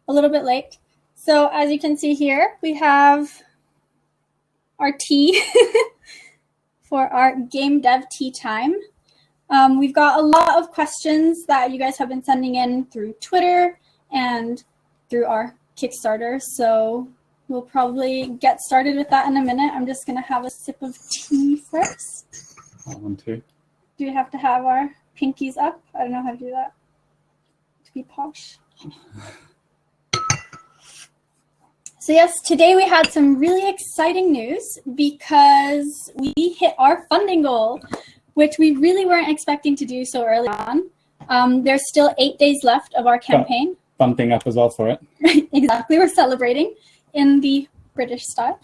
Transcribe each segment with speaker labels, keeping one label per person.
Speaker 1: a little bit late. So as you can see here, we have our tea for our game dev tea time. We've got a lot of questions that you guys have been sending in through Twitter and through our Kickstarter. So we'll probably get started with that in a minute. I'm just going to have a sip of tea first.
Speaker 2: I want to.
Speaker 1: Do we have to have our pinkies up? I don't know how to do that. To be posh. So yes, today we had some really exciting news because we hit our funding goal, which we really weren't expecting to do so early on. There's still 8 days left of our campaign.
Speaker 2: Fun thing up as well for it.
Speaker 1: Exactly, we're celebrating in the British style.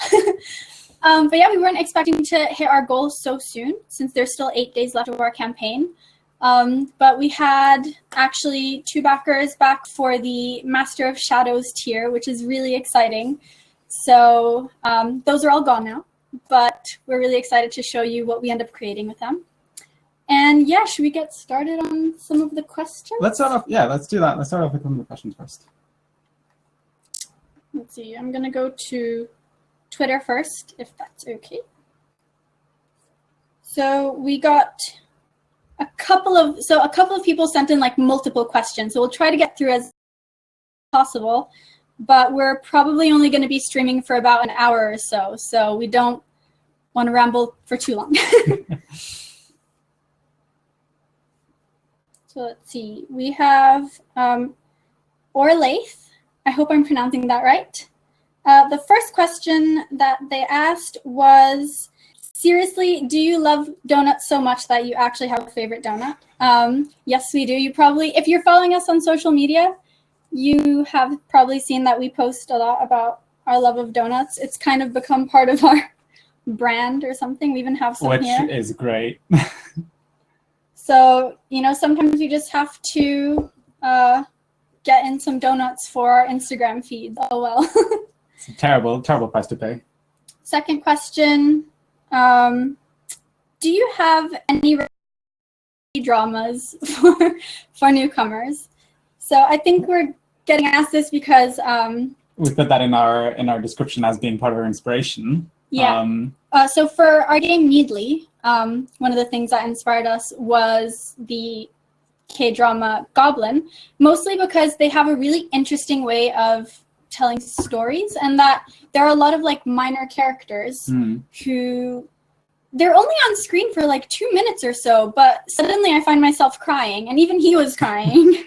Speaker 1: But yeah, we weren't expecting to hit our goal so soon since there's still 8 days left of our campaign. But we had actually 2 backers back for the Master of Shadows tier, which is really exciting. So those are all gone now, but we're really excited to show you what we end up creating with them. And yeah, should we get started on some of the questions?
Speaker 2: Let's start off, yeah, let's do that. Let's start off with some of the questions first.
Speaker 1: Let's see, I'm gonna go to Twitter first, if that's okay. So we got a couple of people sent in like multiple questions. So we'll try to get through as possible, but we're probably only going to be streaming for about an hour or so. So we don't want to ramble for too long. So let's see. We have Orlaith. I hope I'm pronouncing that right. The first question that they asked was, seriously, do you love donuts so much that you actually have a favorite donut? Yes, we do. You probably, if you're following us on social media, you have probably seen that we post a lot about our love of donuts. It's kind of become part of our brand or something. We even have some here.
Speaker 2: Which is great.
Speaker 1: So, you know, sometimes you just have to get in some donuts for our Instagram feed. Oh, well.
Speaker 2: It's a terrible, terrible price to pay.
Speaker 1: Second question. Do you have any dramas for newcomers? So I think we're getting asked this because
Speaker 2: we put that in our description as being part of our inspiration.
Speaker 1: Yeah. So for our game Midli, one of the things that inspired us was the K-drama Goblin, mostly because they have a really interesting way of telling stories, and that there are a lot of like minor characters who they're only on screen for like 2 minutes or so, but suddenly I find myself crying, and even he was crying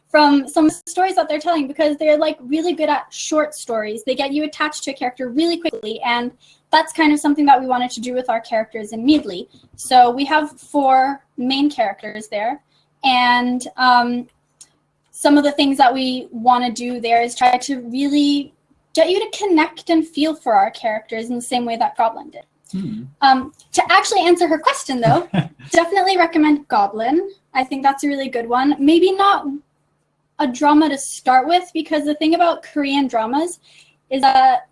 Speaker 1: from some stories that they're telling, because they're like really good at short stories. They get you attached to a character really quickly, and that's kind of something that we wanted to do with our characters in Midli. So we have 4 main characters there, and some of the things that we want to do there is try to really get you to connect and feel for our characters in the same way that Goblin did. To actually answer her question, though, definitely recommend Goblin. I think that's a really good one. Maybe not a drama to start with, because the thing about Korean dramas is that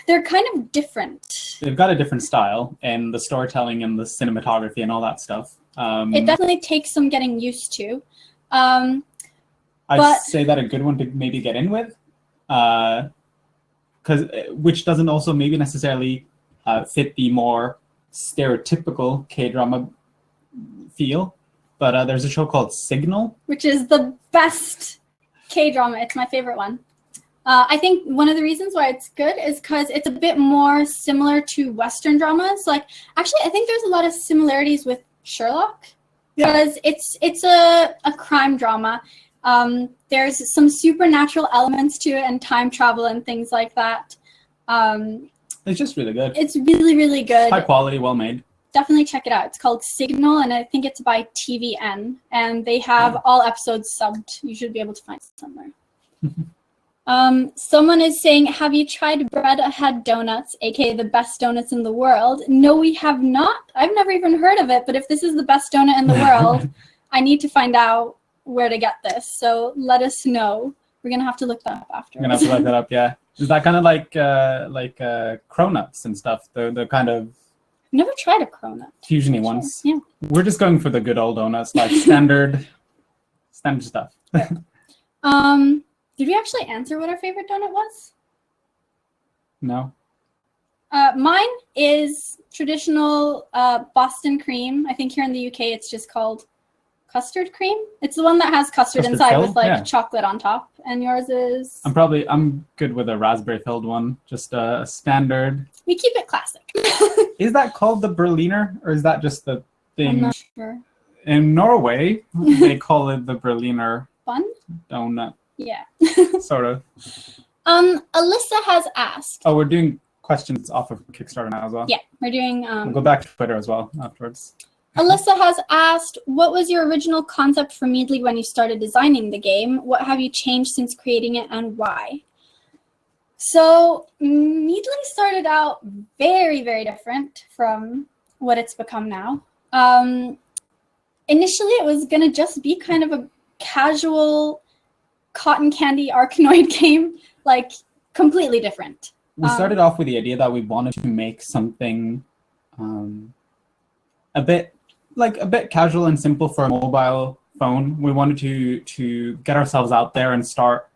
Speaker 1: they're kind of different.
Speaker 2: They've got a different style, and the storytelling and the cinematography and all that stuff.
Speaker 1: It definitely takes some getting used to.
Speaker 2: I'd say that a good one to maybe get in with, which doesn't also maybe necessarily fit the more stereotypical K-drama feel, but there's a show called Signal,
Speaker 1: which is the best K-drama. It's my favorite one. I think one of the reasons why it's good is because it's a bit more similar to Western dramas. Like, actually, I think there's a lot of similarities with Sherlock, because it's a crime drama. There's some supernatural elements to it, and time travel and things like that.
Speaker 2: It's just really good.
Speaker 1: It's really, really good.
Speaker 2: High quality, well made.
Speaker 1: Definitely check it out. It's called Signal, and I think it's by TVN, and they have all episodes subbed. You should be able to find it somewhere. Someone is saying, have you tried Bread Ahead Donuts, aka the best donuts in the world? No, we have not. I've never even heard of it, but if this is the best donut in the world, I need to find out where to get this. So let us know. We're going to have to look that up after.
Speaker 2: We're going to have to look that up, yeah. Is that kind of like cronuts and stuff? The kind of...
Speaker 1: I've never tried a cronut.
Speaker 2: Fusion-y ones.
Speaker 1: Yeah.
Speaker 2: We're just going for the good old donuts, like standard stuff.
Speaker 1: Yeah. Did we actually answer what our favorite donut was?
Speaker 2: No.
Speaker 1: Mine is traditional Boston cream. I think here in the UK it's just called custard cream. It's the one that has custard inside
Speaker 2: fill?
Speaker 1: with like
Speaker 2: Yeah.
Speaker 1: chocolate on top. And yours is?
Speaker 2: I'm good with a raspberry filled one, just a standard.
Speaker 1: We keep it classic.
Speaker 2: Is that called the Berliner, or is that just the thing?
Speaker 1: I'm not sure.
Speaker 2: In Norway, they call it the Berliner
Speaker 1: Bun?
Speaker 2: donut,
Speaker 1: Yeah.
Speaker 2: sort of.
Speaker 1: Alyssa has asked.
Speaker 2: Oh, we're doing questions off of Kickstarter now as well.
Speaker 1: Yeah, we're doing.
Speaker 2: We'll go back to Twitter as well afterwards.
Speaker 1: Alyssa has asked, what was your original concept for Midli when you started designing the game? What have you changed since creating it and why? So Midli started out very, very different from what it's become now. Initially, it was going to just be kind of a casual cotton candy Arkanoid game, like completely different.
Speaker 2: We started off with the idea that we wanted to make something a bit casual and simple for a mobile phone. We wanted to get ourselves out there and start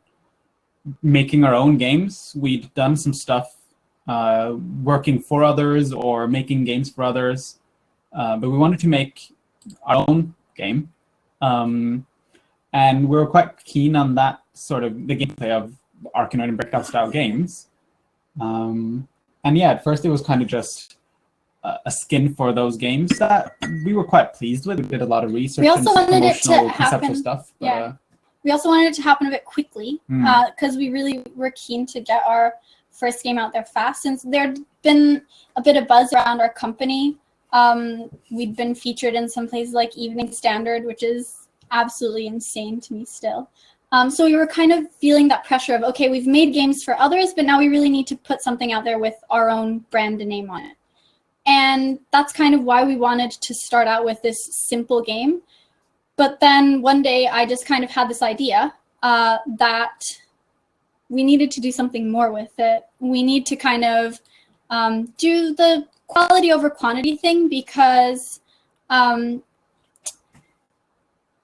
Speaker 2: making our own games. We'd done some stuff working for others or making games for others, but we wanted to make our own game. And we were quite keen on that sort of the gameplay of Arkanoid and Breakout style games. And yeah, at first it was kind of just a skin for those games that we were quite pleased with. We did a lot of research.
Speaker 1: We also wanted it to
Speaker 2: conceptual
Speaker 1: happen.
Speaker 2: Stuff. But,
Speaker 1: yeah. We also wanted it to happen a bit quickly because we really were keen to get our first game out there fast. Since there'd been a bit of buzz around our company, we'd been featured in some places like Evening Standard, which is absolutely insane to me still. So we were kind of feeling that pressure of, okay, we've made games for others, but now we really need to put something out there with our own brand and name on it. And that's kind of why we wanted to start out with this simple game. But then one day I just kind of had this idea that we needed to do something more with it. We need to kind of do the quality over quantity thing because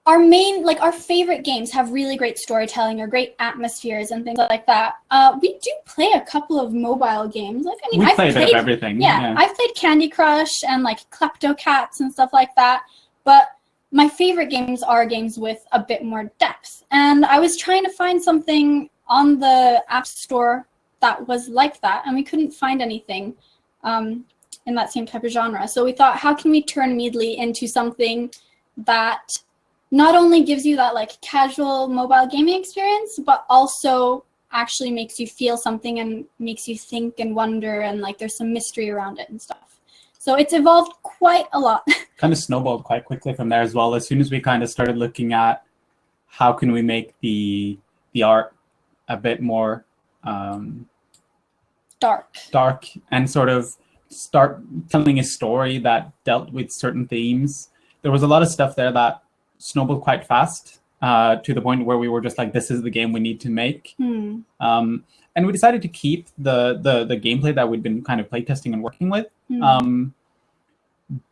Speaker 1: our favorite games have really great storytelling or great atmospheres and things like that. We do play a couple of mobile games.
Speaker 2: I've played a bit of everything.
Speaker 1: Yeah, I've played Candy Crush and like Kleptocats and stuff like that. But my favorite games are games with a bit more depth. And I was trying to find something on the App Store that was like that, and we couldn't find anything in that same type of genre. So we thought, how can we turn Midli into something that not only gives you that like casual mobile gaming experience, but also actually makes you feel something and makes you think and wonder, and like there's some mystery around it and stuff. So it's evolved quite a lot.
Speaker 2: Kind of snowballed quite quickly from there as well. As soon as we kind of started looking at how can we make the art a bit more dark and sort of start telling a story that dealt with certain themes. There was a lot of stuff there that snowballed quite fast to the point where we were just like, this is the game we need to make. And we decided to keep the gameplay that we'd been kind of playtesting and working with.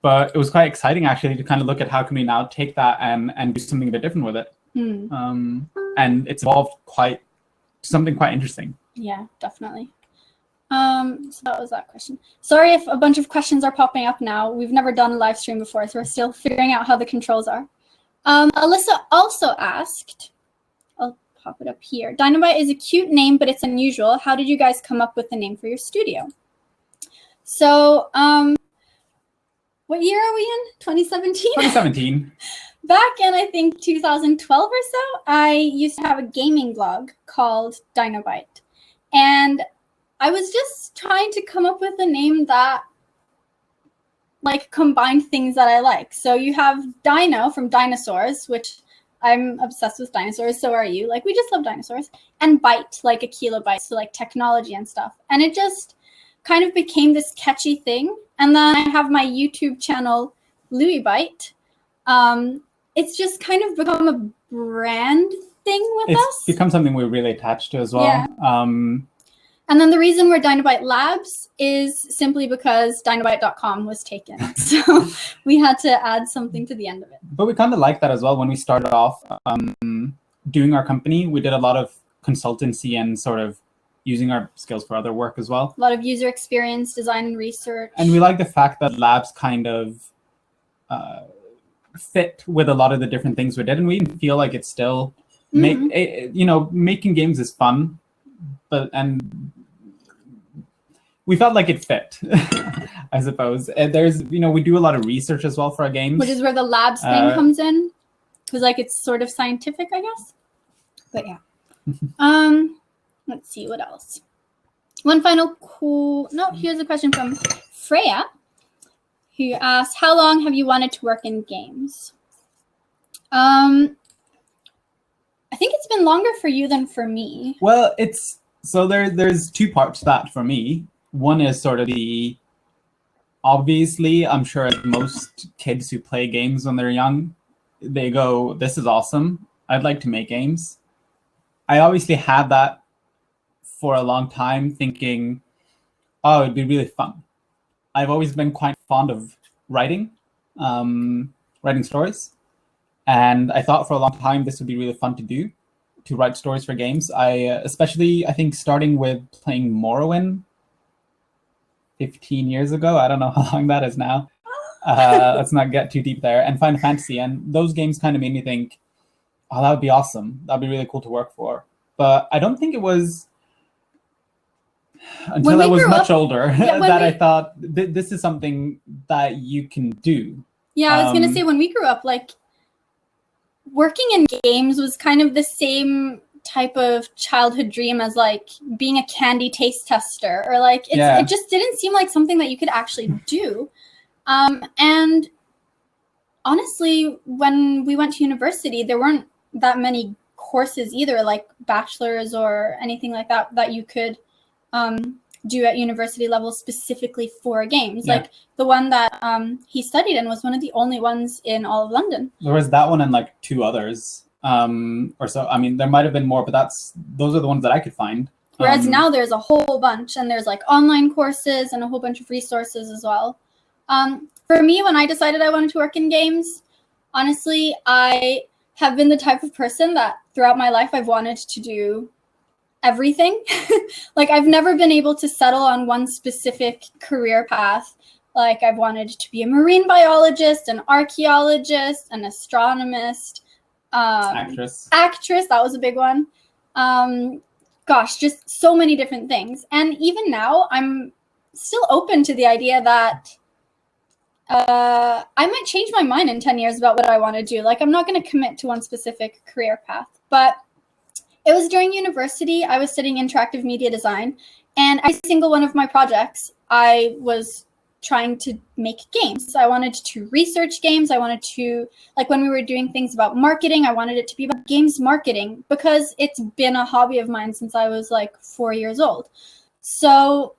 Speaker 2: But it was quite exciting actually to kind of look at how can we now take that and do something a bit different with it. And it's evolved quite something quite interesting.
Speaker 1: Yeah, definitely. So that was that question. Sorry if a bunch of questions are popping up now. We've never done a live stream before, so we're still figuring out how the controls are. Alyssa also asked, I'll pop it up here. DinoByte is a cute name, but it's unusual. How did you guys come up with the name for your studio? So, what year are we in? 2017?
Speaker 2: 2017.
Speaker 1: Back in, I think, 2012 or so, I used to have a gaming blog called DinoByte. And I was just trying to come up with a name that like combined things that I like. So you have Dino from dinosaurs, which I'm obsessed with dinosaurs, so are you. Like, we just love dinosaurs. And byte, like a kilobyte, so like technology and stuff. And it just kind of became this catchy thing. And then I have my YouTube channel, DinoByte. It's just kind of become a brand thing with us.
Speaker 2: It's become something we're really attached to as well.
Speaker 1: Yeah. And then the reason we're DinoByte Labs is simply because DinoByte.com was taken. So we had to add something to the end of it.
Speaker 2: But we kind of like that as well. When we started off, doing our company, we did a lot of consultancy and sort of using our skills for other work as well.
Speaker 1: A lot of user experience, design, and research.
Speaker 2: And we like the fact that labs kind of fit with a lot of the different things we did, and we feel like it's still making games is fun, and we felt like it fit. I suppose there's we do a lot of research as well for our games,
Speaker 1: which is where the labs thing comes in, because like it's sort of scientific, I guess. But yeah. Let's see what else. One final here's a question from Freya, who asked, how long have you wanted to work in games? I think it's been longer for you than for me.
Speaker 2: Well, there's two parts to that for me. One is sort of obviously, I'm sure most kids who play games when they're young, they go, this is awesome. I'd like to make games. I obviously had that for a long time, thinking, oh, it'd be really fun. I've always been quite fond of writing stories. And I thought for a long time this would be really fun to do, to write stories for games. I think starting with playing Morrowind 15 years ago. I don't know how long that is now. Let's not get too deep there. And Final Fantasy. And those games kind of made me think, oh, that would be awesome. That'd be really cool to work for. But I don't think it was until I was much older that I thought this is something that you can do.
Speaker 1: Yeah, I was going to say, when we grew up, like, working in games was kind of the same type of childhood dream as like being a candy taste tester, or like it just didn't seem like something that you could actually do. And honestly, when we went to university, there weren't that many courses either, like bachelor's or anything like that you could do at university level specifically for games. Yeah. Like the one that he studied in was one of the only ones in all of London.
Speaker 2: There was that one and like two others or so. I mean, there might have been more, but those are the ones that I could find.
Speaker 1: Whereas now there's a whole bunch, and there's like online courses and a whole bunch of resources as well. For me, when I decided I wanted to work in games, honestly, I have been the type of person that throughout my life I've wanted to do everything. Like, I've never been able to settle on one specific career path. Like, I've wanted to be a marine biologist, an archaeologist, an astronomist, actress, that was a big one. Gosh, just so many different things. And even now, I'm still open to the idea that I might change my mind in 10 years about what I want to do. Like, I'm not going to commit to one specific career path. But it was during university, I was studying interactive media design, and every single one of my projects, I was trying to make games. I wanted to research games. I wanted to, like, when we were doing things about marketing, I wanted it to be about games marketing, because it's been a hobby of mine since I was like 4 years old. So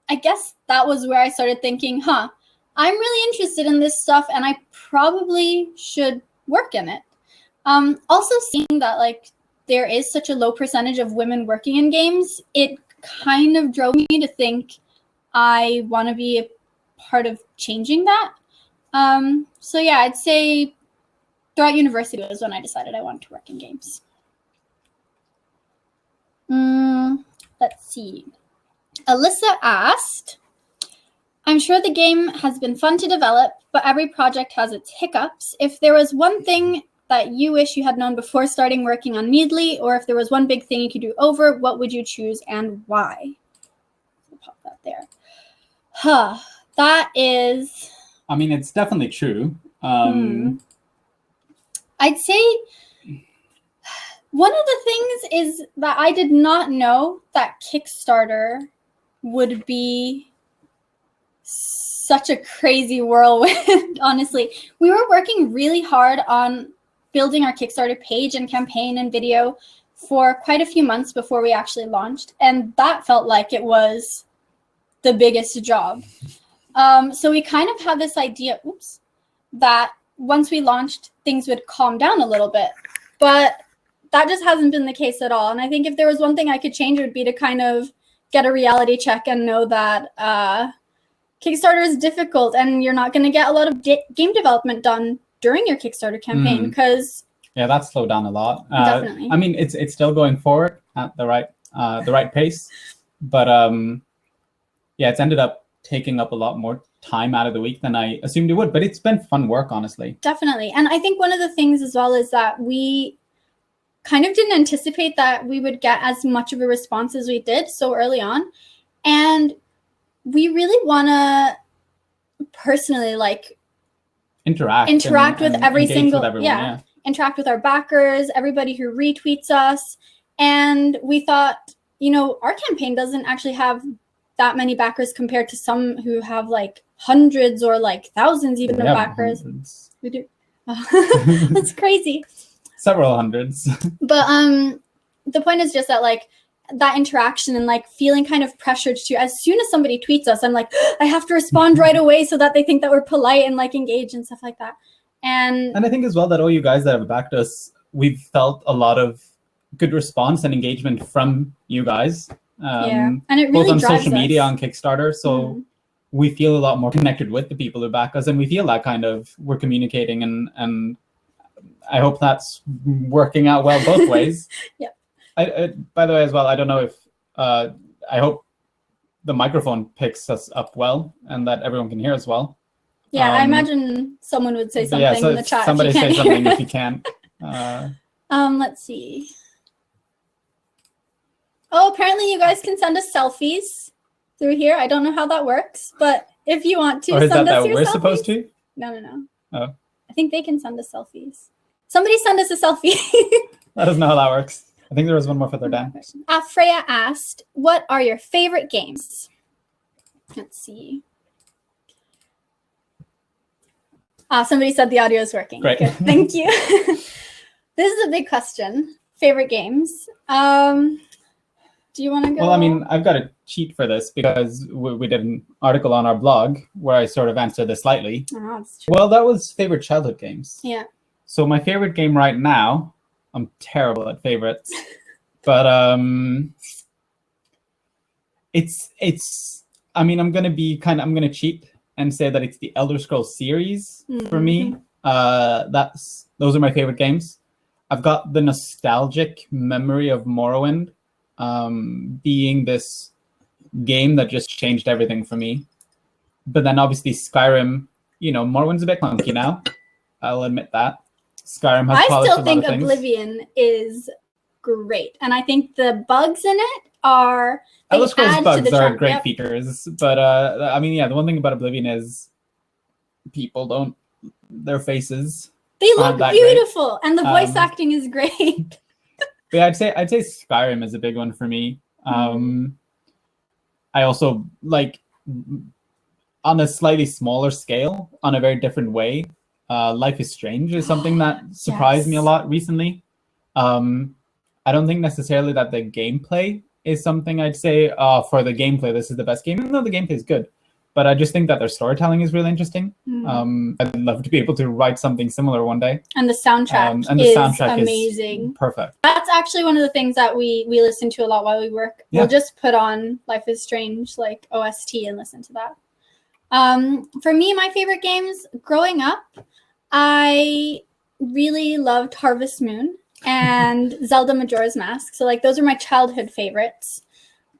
Speaker 1: I guess that was where I started thinking, I'm really interested in this stuff, and I probably should work in it. Also, seeing that like there is such a low percentage of women working in games, it kind of drove me to think I want to be a part of changing that. So yeah, I'd say throughout university was when I decided I wanted to work in games. Let's see. Alyssa asked, I'm sure the game has been fun to develop, but every project has its hiccups. If there was one thing that you wish you had known before starting working on Midli, or if there was one big thing you could do over, what would you choose and why? I'll pop that there. That is...
Speaker 2: I mean, it's definitely true.
Speaker 1: I'd say one of the things is that I did not know that Kickstarter would be such a crazy whirlwind, honestly. We were working really hard on building our Kickstarter page and campaign and video for quite a few months before we actually launched, and that felt like it was the biggest job. So we kind of had this idea, that once we launched, things would calm down a little bit, but that just hasn't been the case at all. And I think if there was one thing I could change, it would be to kind of get a reality check and know that Kickstarter is difficult, and you're not going to get a lot of game development done during your Kickstarter campaign, because
Speaker 2: Yeah, that slowed down a lot.
Speaker 1: Definitely.
Speaker 2: I mean, it's still going forward at the right pace, but yeah, it's ended up taking up a lot more time out of the week than I assumed it would. But it's been fun work, honestly.
Speaker 1: Definitely. And I think one of the things as well is that we kind of didn't anticipate that we would get as much of a response as we did so early on. And we really want to personally like interact with every single, with everyone, yeah, interact with our backers, everybody who retweets us. And we thought, you know, our campaign doesn't actually have that many backers compared to some who have like hundreds or like thousands even of backers. Hundreds. We do. Oh, that's crazy.
Speaker 2: Several hundreds.
Speaker 1: But the point is just that like that interaction and like feeling kind of pressured to, as soon as somebody tweets us, I'm like, I have to respond right away so that they think that we're polite and like engaged and stuff like that. And
Speaker 2: I think as well that all you guys that have backed us, we've felt a lot of good response and engagement from you guys.
Speaker 1: Yeah, and it really
Speaker 2: both on
Speaker 1: drives
Speaker 2: social media,
Speaker 1: us.
Speaker 2: on Kickstarter. So we feel a lot more connected with the people who back us, and we feel that kind of we're communicating, and I hope that's working out well both ways.
Speaker 1: Yeah.
Speaker 2: By the way, as well, I don't know if I hope the microphone picks us up well and that everyone can hear us well.
Speaker 1: Yeah, I imagine someone would say something in the chat.
Speaker 2: Somebody say something if you can.
Speaker 1: Let's see. Oh, apparently you guys can send us selfies through here. I don't know how that works, but if you want to,
Speaker 2: or is
Speaker 1: send
Speaker 2: that
Speaker 1: us your
Speaker 2: we're
Speaker 1: selfies.
Speaker 2: Supposed to?
Speaker 1: No.
Speaker 2: Oh.
Speaker 1: I think they can send us selfies. Somebody send us a selfie.
Speaker 2: Let us know how that works. I think there was one more further down.
Speaker 1: Freya asked, what are your favorite games? Let's see. Somebody said the audio is working.
Speaker 2: Great.
Speaker 1: Good. Thank you. This is a big question. Favorite games. Do you want to go?
Speaker 2: Well, I mean, I've got a cheat for this because we did an article on our blog where I sort of answered this slightly.
Speaker 1: Oh, that's true.
Speaker 2: Well, that was favorite childhood games.
Speaker 1: Yeah.
Speaker 2: So my favorite game right now, I'm terrible at favorites, but it's. I mean, I'm gonna cheat and say that it's the Elder Scrolls series for me. Those are my favorite games. I've got the nostalgic memory of Morrowind being this game that just changed everything for me. But then obviously Skyrim, you know, Morrowind's a bit clunky now. I'll admit that. Skyrim has
Speaker 1: I still think
Speaker 2: things.
Speaker 1: Oblivion is great. And I think the bugs in it are...
Speaker 2: Elder Scrolls bugs are great features. But I mean, yeah, the one thing about Oblivion is people don't... Their faces...
Speaker 1: They look beautiful. And the voice acting is great.
Speaker 2: But yeah, I'd say Skyrim is a big one for me. I also like, on a slightly smaller scale, on a very different way, Life is Strange is something that surprised me a lot recently. I don't think necessarily that the gameplay is something I'd say, for the gameplay, this is the best game, even though the gameplay is good. But I just think that their storytelling is really interesting. I'd love to be able to write something similar one day.
Speaker 1: And the soundtrack, is amazing.
Speaker 2: Perfect.
Speaker 1: That's actually one of the things that we listen to a lot while we work. Yeah. We'll just put on Life is Strange, like OST, and listen to that. For me, my favorite games growing up, I really loved Harvest Moon and Zelda Majora's Mask. So like those are my childhood favorites.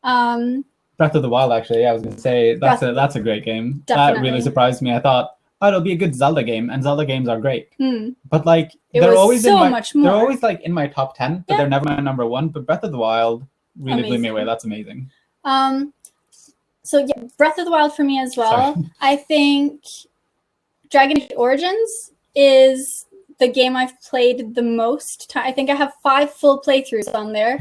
Speaker 2: Breath of the Wild, actually, yeah, I was going to say that's a great game.
Speaker 1: Definitely.
Speaker 2: That really surprised me. I thought, oh, it'll be a good Zelda game, and Zelda games are great. But like, they're always much more. They're always like in my top 10, but they're never my number one. But Breath of the Wild really blew me away. That's amazing.
Speaker 1: So yeah, Breath of the Wild for me as well. Sorry. I think Dragon Age Origins is the game I've played the most. I think I have 5 full playthroughs on there.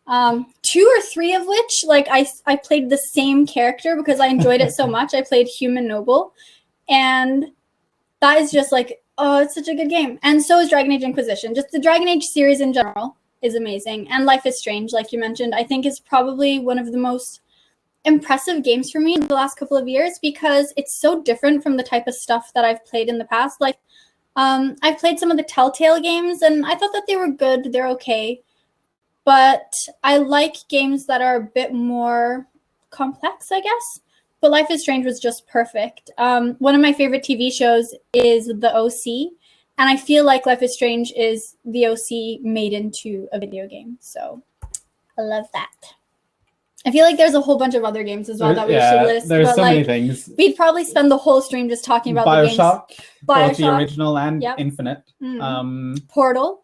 Speaker 1: 2 or 3 of which, like, I played the same character because I enjoyed it so much. I played Human Noble, and that is just like, oh, it's such a good game. And so is Dragon Age Inquisition. Just the Dragon Age series in general is amazing. And Life is Strange, like you mentioned, I think is probably one of the most impressive games for me in the last couple of years because it's so different from the type of stuff that I've played in the past. Like, I've played some of the Telltale games, and I thought that they were good. They're okay. But I like games that are a bit more complex, I guess. But Life is Strange was just perfect. One of my favorite TV shows is The OC. And I feel like Life is Strange is the OC made into a video game. So I love that. I feel like there's a whole bunch of other games as well that we should list.
Speaker 2: There's
Speaker 1: but
Speaker 2: so
Speaker 1: like,
Speaker 2: many things.
Speaker 1: We'd probably spend the whole stream just talking about the games.
Speaker 2: Both the original and Infinite.
Speaker 1: Portal,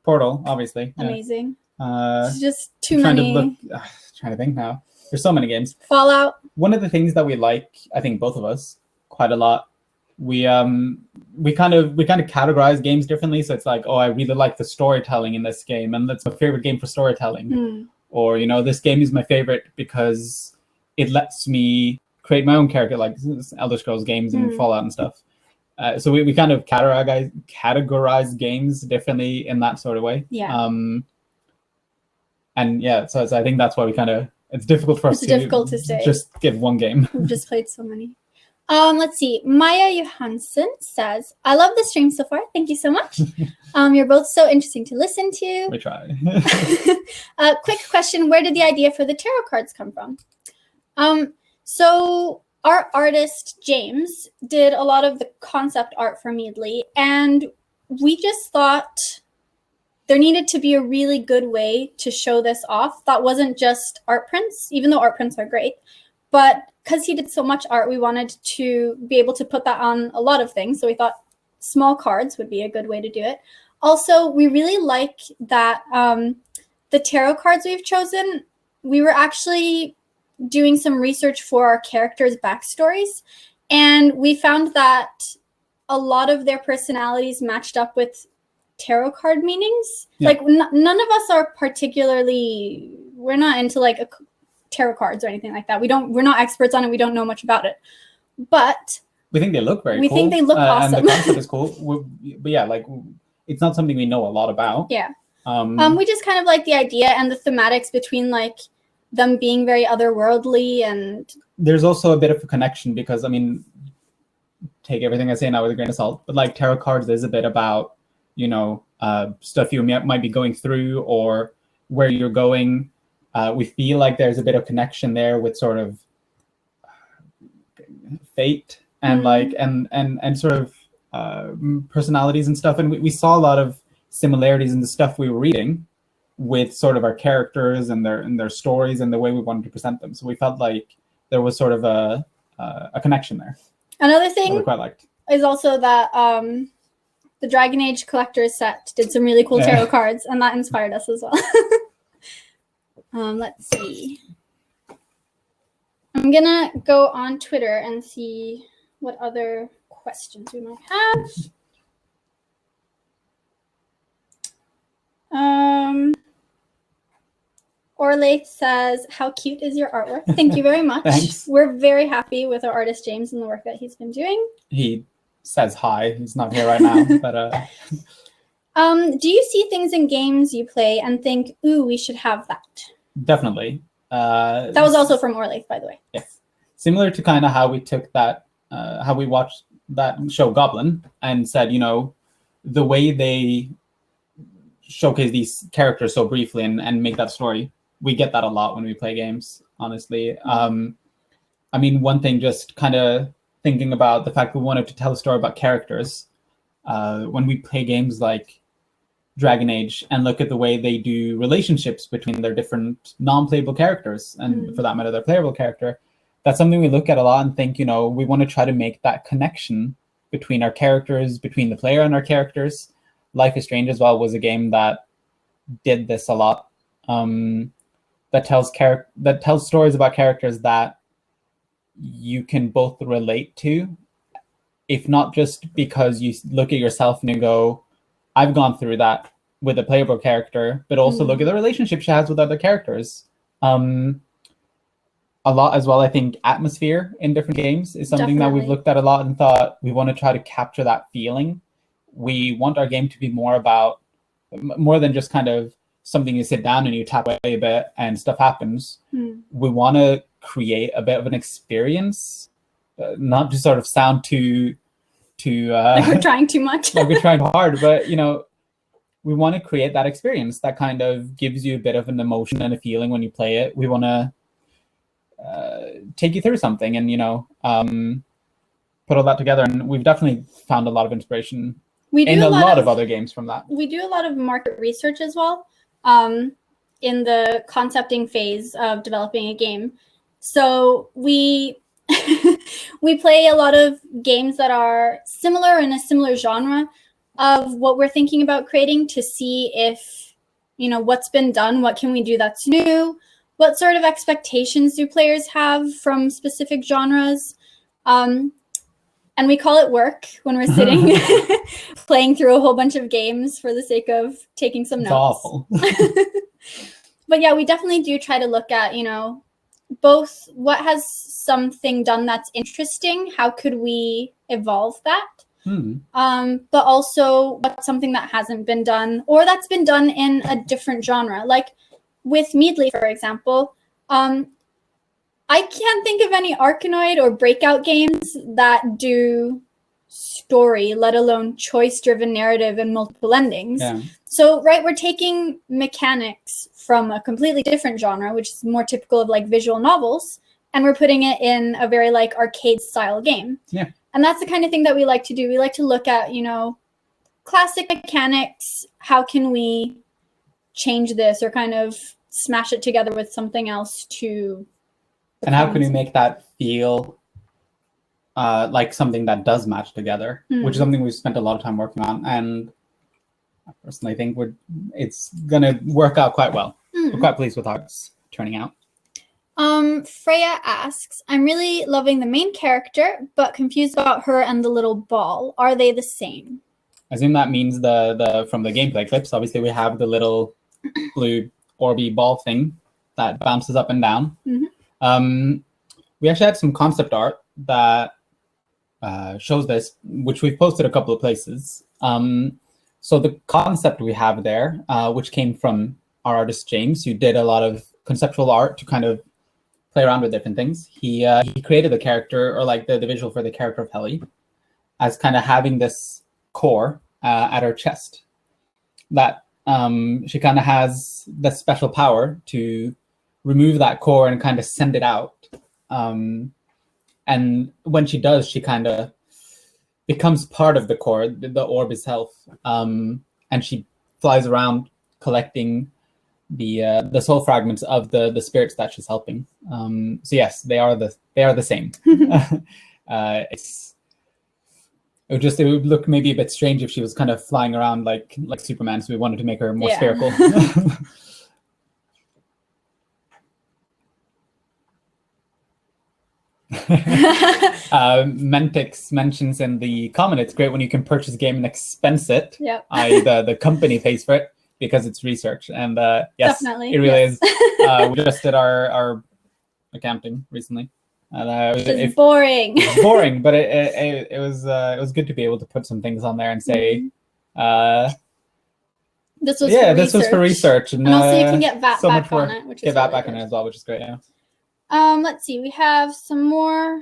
Speaker 2: obviously.
Speaker 1: amazing.
Speaker 2: It's
Speaker 1: just too many.
Speaker 2: Trying to think now. There's so many games.
Speaker 1: Fallout.
Speaker 2: One of the things that we like, I think both of us, quite a lot. We kind of categorize games differently. So it's like, oh, I really like the storytelling in this game, and that's my favorite game for storytelling. Or, you know, this game is my favorite because it lets me create my own character, like Elder Scrolls games and Fallout and stuff. So we kind of categorize games differently in that sort of way.
Speaker 1: Yeah.
Speaker 2: And yeah, so I think that's why we kind of, it's difficult for us to say. Just give one game.
Speaker 1: We've just played so many. Let's see. Maya Johansson says, I love the stream so far. Thank you so much. You're both so interesting to listen to.
Speaker 2: We try.
Speaker 1: Quick question. Where did the idea for the tarot cards come from? So our artist, James, did a lot of the concept art for Midli, and we just thought there needed to be a really good way to show this off that wasn't just art prints, even though art prints are great. But because he did so much art, we wanted to be able to put that on a lot of things. So we thought small cards would be a good way to do it. Also, we really like that the tarot cards we've chosen, we were actually doing some research for our characters' backstories. And we found that a lot of their personalities matched up with tarot card meanings. Yeah. Like none of us are particularly, we're not into like tarot cards or anything like that. We're not experts on it. We don't know much about it, but
Speaker 2: we think they look very cool.
Speaker 1: We think they look awesome.
Speaker 2: And the concept is cool. But yeah, like it's not something we know a lot about.
Speaker 1: Yeah. We just kind of like the idea and the thematics between like them being very otherworldly, and
Speaker 2: there's also a bit of a connection because, I mean, take everything I say now with a grain of salt, but like tarot cards is a bit about, you know, stuff you might be going through or where you're going. We feel like there's a bit of connection there with sort of fate and like and sort of personalities and stuff. And we saw a lot of similarities in the stuff we were reading with sort of our characters and their stories and the way we wanted to present them. So we felt like there was sort of a connection there.
Speaker 1: Another thing
Speaker 2: we quite liked
Speaker 1: is also that the Dragon Age Collector's set did some really cool tarot cards, and that inspired us as well. Let's see. I'm gonna go on Twitter and see what other questions we might have. Orlaith says, how cute is your artwork? Thank you very much.
Speaker 2: Thanks.
Speaker 1: We're very happy with our artist James and the work that he's been doing.
Speaker 2: He says hi. He's not here right now, but
Speaker 1: do you see things in games you play and think, ooh, we should have that?
Speaker 2: Definitely.
Speaker 1: That was also from Orlaith, by the way.
Speaker 2: Yes. Similar to kind of how we took that, how we watched that show Goblin and said, you know, the way they showcase these characters so briefly and make that story, we get that a lot when we play games, honestly. I mean, one thing, just kind of thinking about the fact we wanted to tell a story about characters, when we play games like Dragon Age and look at the way they do relationships between their different non-playable characters and for that matter, their playable character, that's something we look at a lot and think, you know, we want to try to make that connection between our characters, between the player and our characters. Life is Strange as well was a game that did this a lot. That tells stories about characters that you can both relate to, if not just because you look at yourself and you go, I've gone through that with a playable character, but also look at the relationship she has with other characters. A lot as well, I think atmosphere in different games is something that we've looked at a lot and thought we want to try to capture that feeling. We want our game to be more than just kind of something you sit down and you tap away a bit and stuff happens. We want to create a bit of an experience, not to sort of sound too like
Speaker 1: we're trying too much.
Speaker 2: like we're trying hard, but you know, we want to create that experience that kind of gives you a bit of an emotion and a feeling when you play it. We want to take you through something and, you know, put all that together. And we've definitely found a lot of inspiration
Speaker 1: We do
Speaker 2: in a lot of other games from that.
Speaker 1: We do a lot of market research as well in the concepting phase of developing a game. So we we play a lot of games that are similar in a similar genre of what we're thinking about creating to see if, what's been done, what can we do that's new, what sort of expectations do players have from specific genres. And we call it work when we're sitting playing through a whole bunch of games for the sake of taking some notes.
Speaker 2: It's awful.
Speaker 1: But yeah, we definitely do try to look at, both what has something done that's interesting, how could we evolve that? But also what's something that hasn't been done or that's been done in a different genre. Like with Midli, for example, I can't think of any Arkanoid or Breakout games that do story, let alone choice-driven narrative and multiple endings.
Speaker 2: Yeah.
Speaker 1: So, right, we're taking mechanics from a completely different genre, which is more typical of like visual novels, and we're putting it in a very like arcade-style game.
Speaker 2: Yeah.
Speaker 1: And that's the kind of thing that we like to do. We like to look at, classic mechanics. How can we change this or kind of smash it together with something else to...
Speaker 2: And how can we make that feel like something that does match together, which is something we've spent a lot of time working on. And I personally think it's going to work out quite well. We're quite pleased with how it's turning out.
Speaker 1: Freya asks, I'm really loving the main character, but confused about her and the little ball. Are they the same?
Speaker 2: I assume that means the from the gameplay clips. Obviously, we have the little blue orby ball thing that bounces up and down. We actually had some concept art that shows this, which we've posted a couple of places. So the concept we have there, which came from our artist James, who did a lot of conceptual art to kind of play around with different things. He created the character, or like the visual for the character of Helly, as kind of having this core at her chest that she kind of has the special power to remove that core and kind of send it out. And when she does, she kind of becomes part of the core, the orb itself, and she flies around collecting the soul fragments of the spirits that she's helping. So yes, they are the same. It would look maybe a bit strange if she was kind of flying around like Superman. So we wanted to make her more spherical. Mentix mentions in the comment, it's great when you can purchase a game and expense it.
Speaker 1: Yep.
Speaker 2: The company pays for it because it's research. And yes,
Speaker 1: definitely,
Speaker 2: it really is. We just did our accounting recently. And
Speaker 1: it's boring.
Speaker 2: It's boring, but it was good to be able to put some things on there and say,
Speaker 1: this was for research.
Speaker 2: And
Speaker 1: also you can get VAT back on it, which is
Speaker 2: get VAT
Speaker 1: really
Speaker 2: back
Speaker 1: good.
Speaker 2: on it as well, which is great. Yeah.
Speaker 1: Let's see. We have some more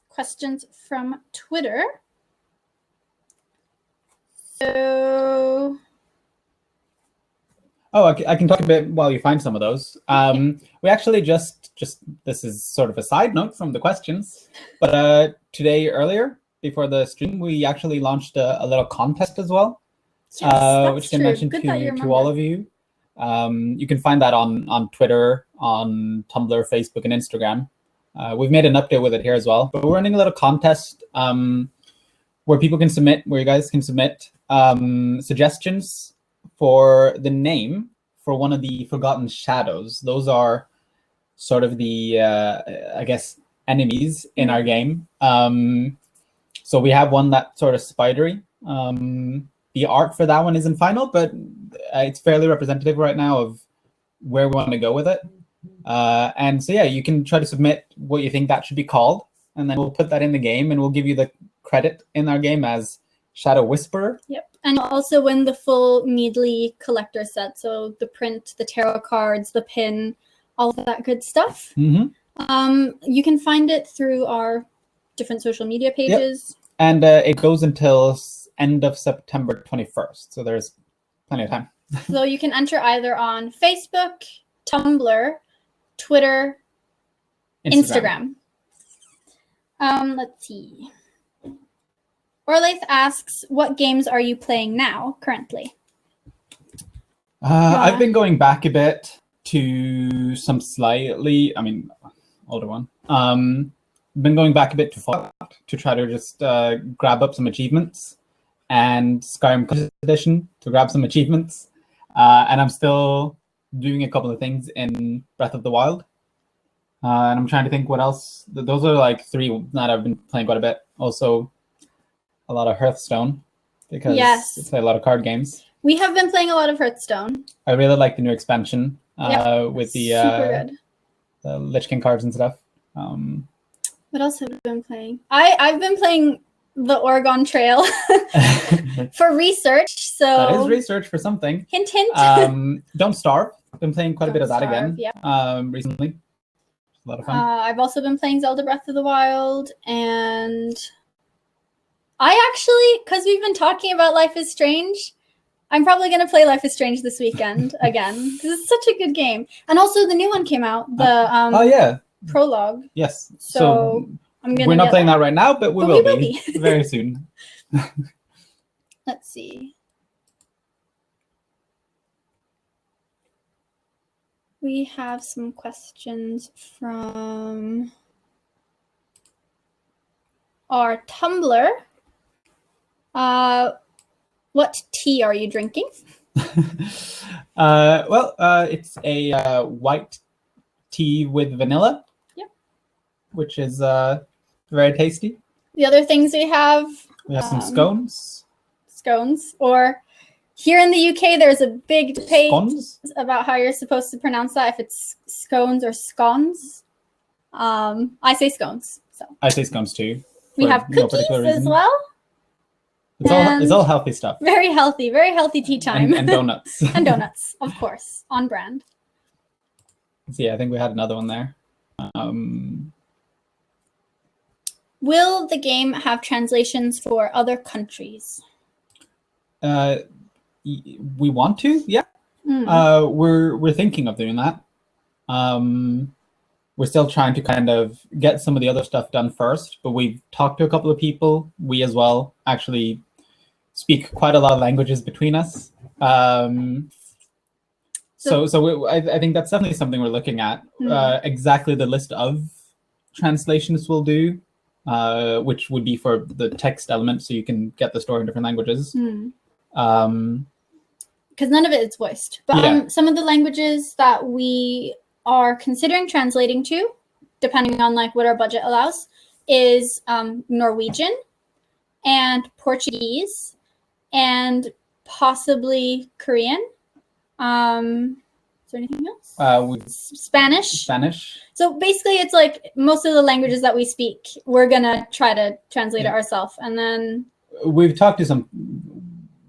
Speaker 1: questions from Twitter. So...
Speaker 2: Oh, I can talk a bit while you find some of those. We actually just this is sort of a side note from the questions, but today earlier before the stream, we actually launched a little contest as well,
Speaker 1: yes,
Speaker 2: which I can mention to all of you. You can find that on Twitter, on Tumblr, Facebook, and Instagram. We've made an update with it here as well, but we're running a little contest where people can submit, where you guys can submit suggestions for the name for one of the Forgotten Shadows. Those are sort of the, I guess, enemies in our game. So we have one that's sort of spidery. The art for that one isn't final, but it's fairly representative right now of where we want to go with it. And so, yeah, you can try to submit what you think that should be called, and then we'll put that in the game, and we'll give you the credit in our game as Shadow Whisperer.
Speaker 1: Yep. And you'll also win the full Midli collector set. So the print, the tarot cards, the pin, all of that good stuff. You can find it through our different social media pages.
Speaker 2: Yep. And it goes until end of September 21st. So there's plenty of time.
Speaker 1: So you can enter either on Facebook, Tumblr, Twitter, Instagram. Let's see. Orlaith asks, what games are you playing now, currently?
Speaker 2: I've been going back a bit to some slightly, older one. Been going back a bit to Fallout to try to just grab up some achievements, and Skyrim Collector's Edition to grab some achievements. And I'm still doing a couple of things in Breath of the Wild. And I'm trying to think what else. Those are like 3 that I've been playing quite a bit. Also, a lot of Hearthstone, because I play a lot of card games.
Speaker 1: We have been playing a lot of Hearthstone.
Speaker 2: I really like the new expansion with
Speaker 1: the
Speaker 2: Lich King cards and stuff.
Speaker 1: What else have we been playing? I've been playing the Oregon Trail for research. So
Speaker 2: that is research for something.
Speaker 1: Hint, hint.
Speaker 2: Don't Starve. Been playing quite a bit of that again.
Speaker 1: Yeah.
Speaker 2: Recently. It's a lot of fun.
Speaker 1: I've also been playing Zelda Breath of the Wild, and I actually, because we've been talking about Life is Strange, I'm probably going to play Life is Strange this weekend again, because it's such a good game. And also the new one came out, the prologue.
Speaker 2: Yes.
Speaker 1: So I'm gonna.
Speaker 2: We're not playing that right now, but we will be very soon.
Speaker 1: Let's see. We have some questions from our Tumblr. What tea are you drinking?
Speaker 2: It's a white tea with vanilla.
Speaker 1: Yep.
Speaker 2: Which is very tasty.
Speaker 1: The other things we have
Speaker 2: some scones.
Speaker 1: Scones, or here in the UK, there's a big debate
Speaker 2: Scones?
Speaker 1: about how you're supposed to pronounce that, if it's scones or scones. I say scones. So
Speaker 2: I say scones too.
Speaker 1: We have cookies as well.
Speaker 2: It's all healthy stuff.
Speaker 1: Very healthy tea time.
Speaker 2: And donuts.
Speaker 1: And donuts, of course, on brand.
Speaker 2: So yeah, I think we had another one there.
Speaker 1: Will the game have translations for other countries?
Speaker 2: We want to, yeah. We're thinking of doing that. We're still trying to kind of get some of the other stuff done first, but we've talked to a couple of people. We as well actually speak quite a lot of languages between us. So I think that's definitely something we're looking at. Exactly the list of translations we'll do, which would be for the text element, so you can get the story in different languages.
Speaker 1: Because none of it is voiced. But some of the languages that we are considering translating to, depending on like what our budget allows, is Norwegian and Portuguese and possibly Korean. Is there anything else? Spanish. So basically it's like most of the languages that we speak, we're going to try to translate it ourselves. And then
Speaker 2: we've talked to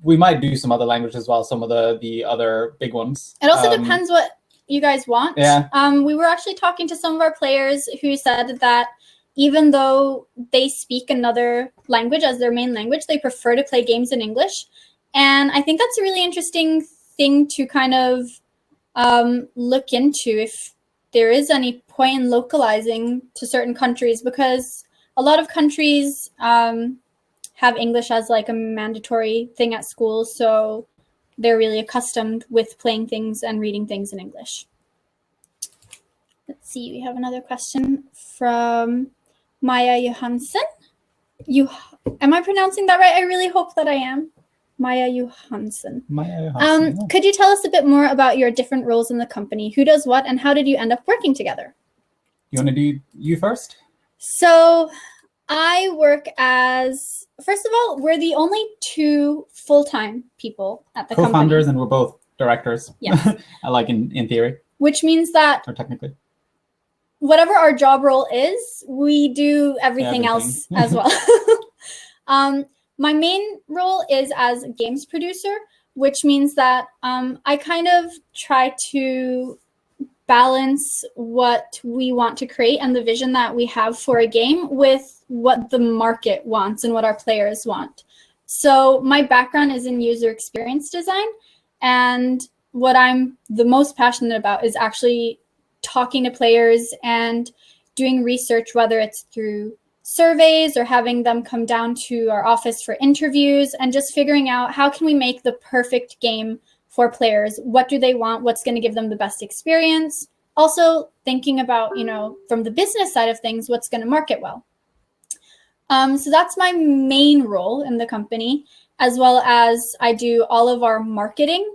Speaker 2: we might do some other languages as well, some of the other big ones.
Speaker 1: It also depends what you guys want.
Speaker 2: Yeah.
Speaker 1: We were actually talking to some of our players who said that even though they speak another language as their main language, they prefer to play games in English. And I think that's a really interesting thing to kind of look into, if there is any point in localizing to certain countries, because a lot of countries have English as like a mandatory thing at school, so they're really accustomed with playing things and reading things in English. Let's see, we have another question from Maya Johansson. Am I pronouncing that right? I really hope that I am. Maya Johansson. Could you tell us a bit more about your different roles in the company? Who does what, and how did you end up working together?
Speaker 2: You want to do you first?
Speaker 1: So I work as, first of all, we're the only 2 full-time people at the company.
Speaker 2: Co-founders, and we're both directors.
Speaker 1: Yes.
Speaker 2: Like in theory.
Speaker 1: Which means that,
Speaker 2: or technically,
Speaker 1: whatever our job role is, we do everything else as well. My main role is as a games producer, which means that I kind of try to balance what we want to create and the vision that we have for a game with what the market wants and what our players want. So my background is in user experience design, and what I'm the most passionate about is actually talking to players and doing research, whether it's through surveys or having them come down to our office for interviews, and just figuring out how can we make the perfect game for players. What do they want? What's going to give them the best experience? Also thinking about, from the business side of things, what's going to market well. So that's my main role in the company, as well as I do all of our marketing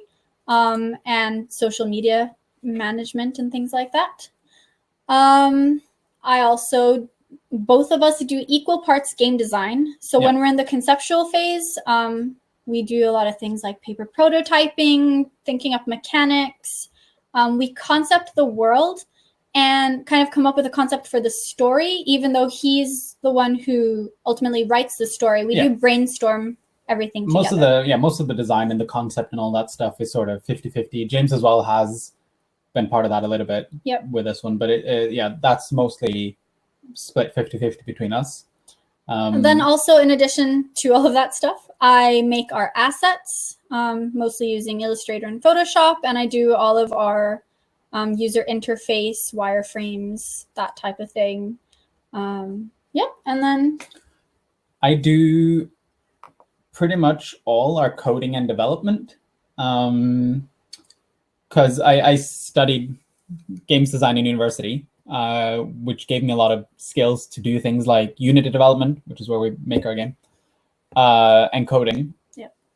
Speaker 1: and social media management and things like that. I also, both of us do equal parts game design. So when we're in the conceptual phase, we do a lot of things like paper prototyping, thinking up mechanics. We concept the world and kind of come up with a concept for the story, even though he's the one who ultimately writes the story. We do brainstorm everything together.
Speaker 2: Most of the design and the concept and all that stuff is sort of 50-50. James as well has been part of that a little bit with this one, but that's mostly split 50-50 between us.
Speaker 1: And then also, in addition to all of that stuff, I make our assets, mostly using Illustrator and Photoshop, and I do all of our user interface, wireframes, that type of thing. And then
Speaker 2: I do pretty much all our coding and development, because I studied games design in university, which gave me a lot of skills to do things like Unity development, which is where we make our game, and coding.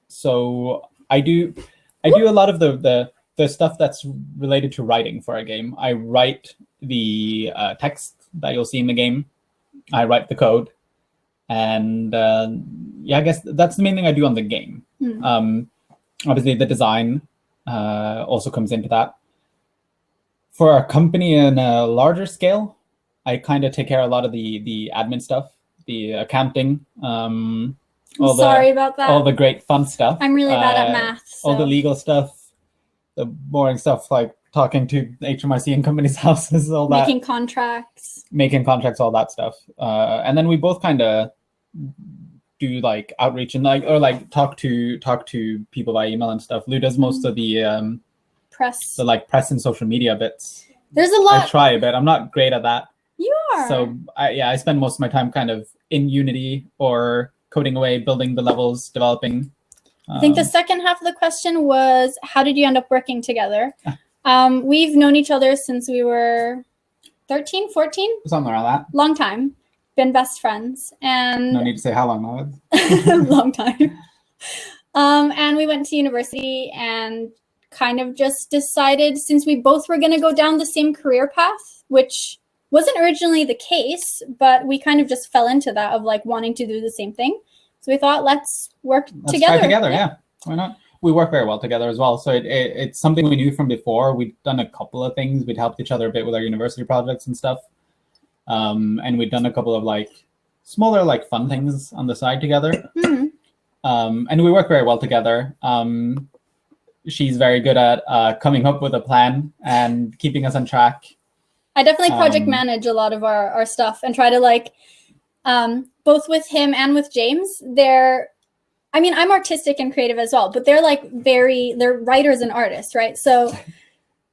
Speaker 2: So I do a lot of the stuff that's related to writing for a game. I write the text that you'll see in the game. I write the code, and I guess that's the main thing I do on the game. Obviously, the design also comes into that. For our company in a larger scale, I kind of take care of a lot of the admin stuff, the accounting.
Speaker 1: Sorry about that.
Speaker 2: All the great fun stuff.
Speaker 1: I'm really bad at math. So.
Speaker 2: All the legal stuff, the boring stuff like talking to HMRC and companies' houses, all that.
Speaker 1: Making contracts, all that stuff.
Speaker 2: And then we both kind of do like outreach and talk to people by email and stuff. Lou does most of the
Speaker 1: press
Speaker 2: and social media bits.
Speaker 1: There's a lot.
Speaker 2: I try a bit. I'm not great at that.
Speaker 1: You are.
Speaker 2: So I spend most of my time kind of in Unity or coding away, building the levels, developing.
Speaker 1: I think the second half of the question was, how did you end up working together? We've known each other since we were 13, 14?
Speaker 2: Something around that.
Speaker 1: Long time. Been best friends. And
Speaker 2: no need to say how long that
Speaker 1: was. Long time. And we went to university and kind of just decided, since we both were going to go down the same career path, which wasn't originally the case, but we kind of just fell into that of like wanting to do the same thing. So we thought, let's together.
Speaker 2: Try together, yeah. Why not? We work very well together as well. So it's something we knew from before. We'd done a couple of things. We'd helped each other a bit with our university projects and stuff. And we'd done a couple of like smaller like fun things on the side together. And we work very well together. She's very good at coming up with a plan and keeping us on track.
Speaker 1: I definitely project manage a lot of our stuff and try to like, both with him and with James, I'm artistic and creative as well, but they're like they're writers and artists, right? So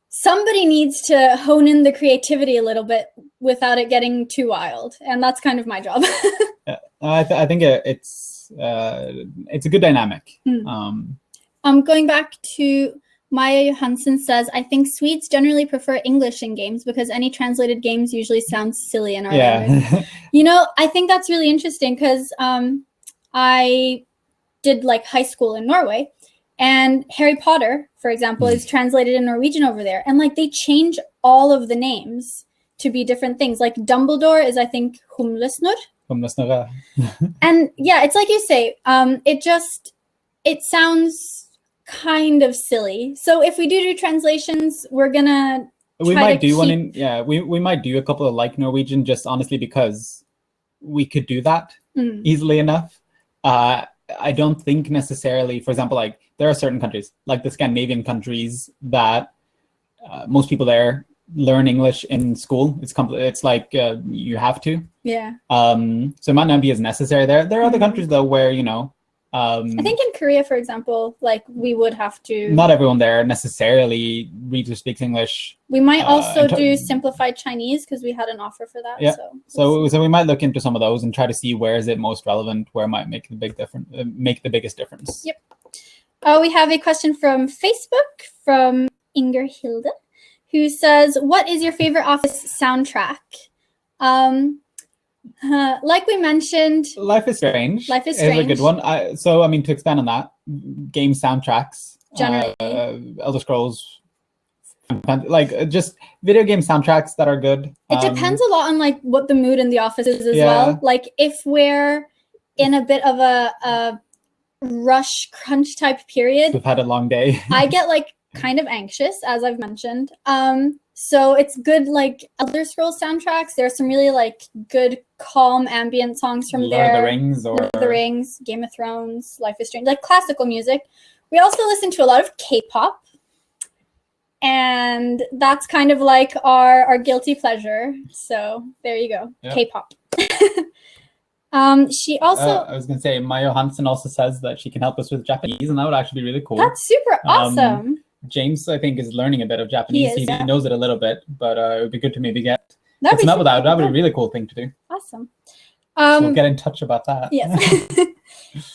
Speaker 1: somebody needs to hone in the creativity a little bit without it getting too wild. And that's kind of my job.
Speaker 2: I think it's a good dynamic.
Speaker 1: Going back to Maya Johansson says, I think Swedes generally prefer English in games because any translated games usually sound silly in our language. I think that's really interesting because I did like high school in Norway, and Harry Potter, for example, is translated in Norwegian over there. And like they change all of the names to be different things. Like Dumbledore is, I think, Humlesnur.
Speaker 2: Humlesnur.
Speaker 1: And yeah, it's like you say, it sounds kind of silly. So if we do translations, we're gonna
Speaker 2: we might do a couple of like Norwegian, just honestly because we could do that easily enough. I don't think necessarily, for example, like there are certain countries like the Scandinavian countries that most people there learn English in school. It's like you have to.
Speaker 1: Yeah.
Speaker 2: So it might not be as necessary there. There are other countries though where
Speaker 1: I think in Korea, for example, like we would have to.
Speaker 2: Not everyone there necessarily reads or speaks English.
Speaker 1: We might also do simplified Chinese because we had an offer for that.
Speaker 2: Yeah.
Speaker 1: So
Speaker 2: we might look into some of those and try to see where is it most relevant, where it might make the biggest difference.
Speaker 1: Yep. We have a question from Facebook from Inger Hilde, who says, "What is your favorite Office soundtrack?" Like we mentioned,
Speaker 2: Life is Strange.
Speaker 1: Life is
Speaker 2: a
Speaker 1: Strange.
Speaker 2: good one. To expand on that, game soundtracks,
Speaker 1: generally,
Speaker 2: Elder Scrolls, like just video game soundtracks that are good.
Speaker 1: It depends a lot on like what the mood in the office is as well. Like if we're in a bit of a rush crunch type period,
Speaker 2: we've had a long day.
Speaker 1: I get like kind of anxious, as I've mentioned. So it's good, like Elder Scrolls soundtracks. There are some really like good, calm, ambient songs from there.
Speaker 2: Lord
Speaker 1: of the Rings, Game of Thrones, Life is Strange, like classical music. We also listen to a lot of K-pop, and that's kind of like our guilty pleasure. So there you go, yep. K-pop. She also.
Speaker 2: I was gonna say, Mayo Hansen also says that she can help us with Japanese, and that would actually be really cool.
Speaker 1: That's super awesome.
Speaker 2: James, I think, is learning a bit of Japanese. He knows it a little bit, but it would be good to maybe get some help with that. That would be a really cool thing to do.
Speaker 1: Awesome.
Speaker 2: So we'll get in touch about that.
Speaker 1: Yes.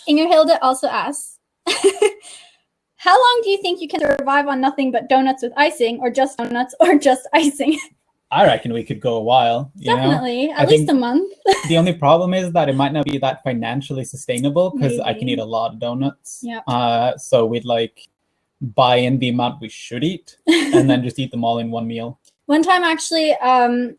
Speaker 1: Inger Hilde also asks, how long do you think you can survive on nothing but donuts with icing, or just donuts, or just icing?
Speaker 2: I reckon we could go a while.
Speaker 1: Definitely, at least a month.
Speaker 2: The only problem is that it might not be that financially sustainable because I can eat a lot of donuts.
Speaker 1: Yeah.
Speaker 2: So we'd like buy in the amount we should eat and then just eat them all in one meal.
Speaker 1: One time, actually,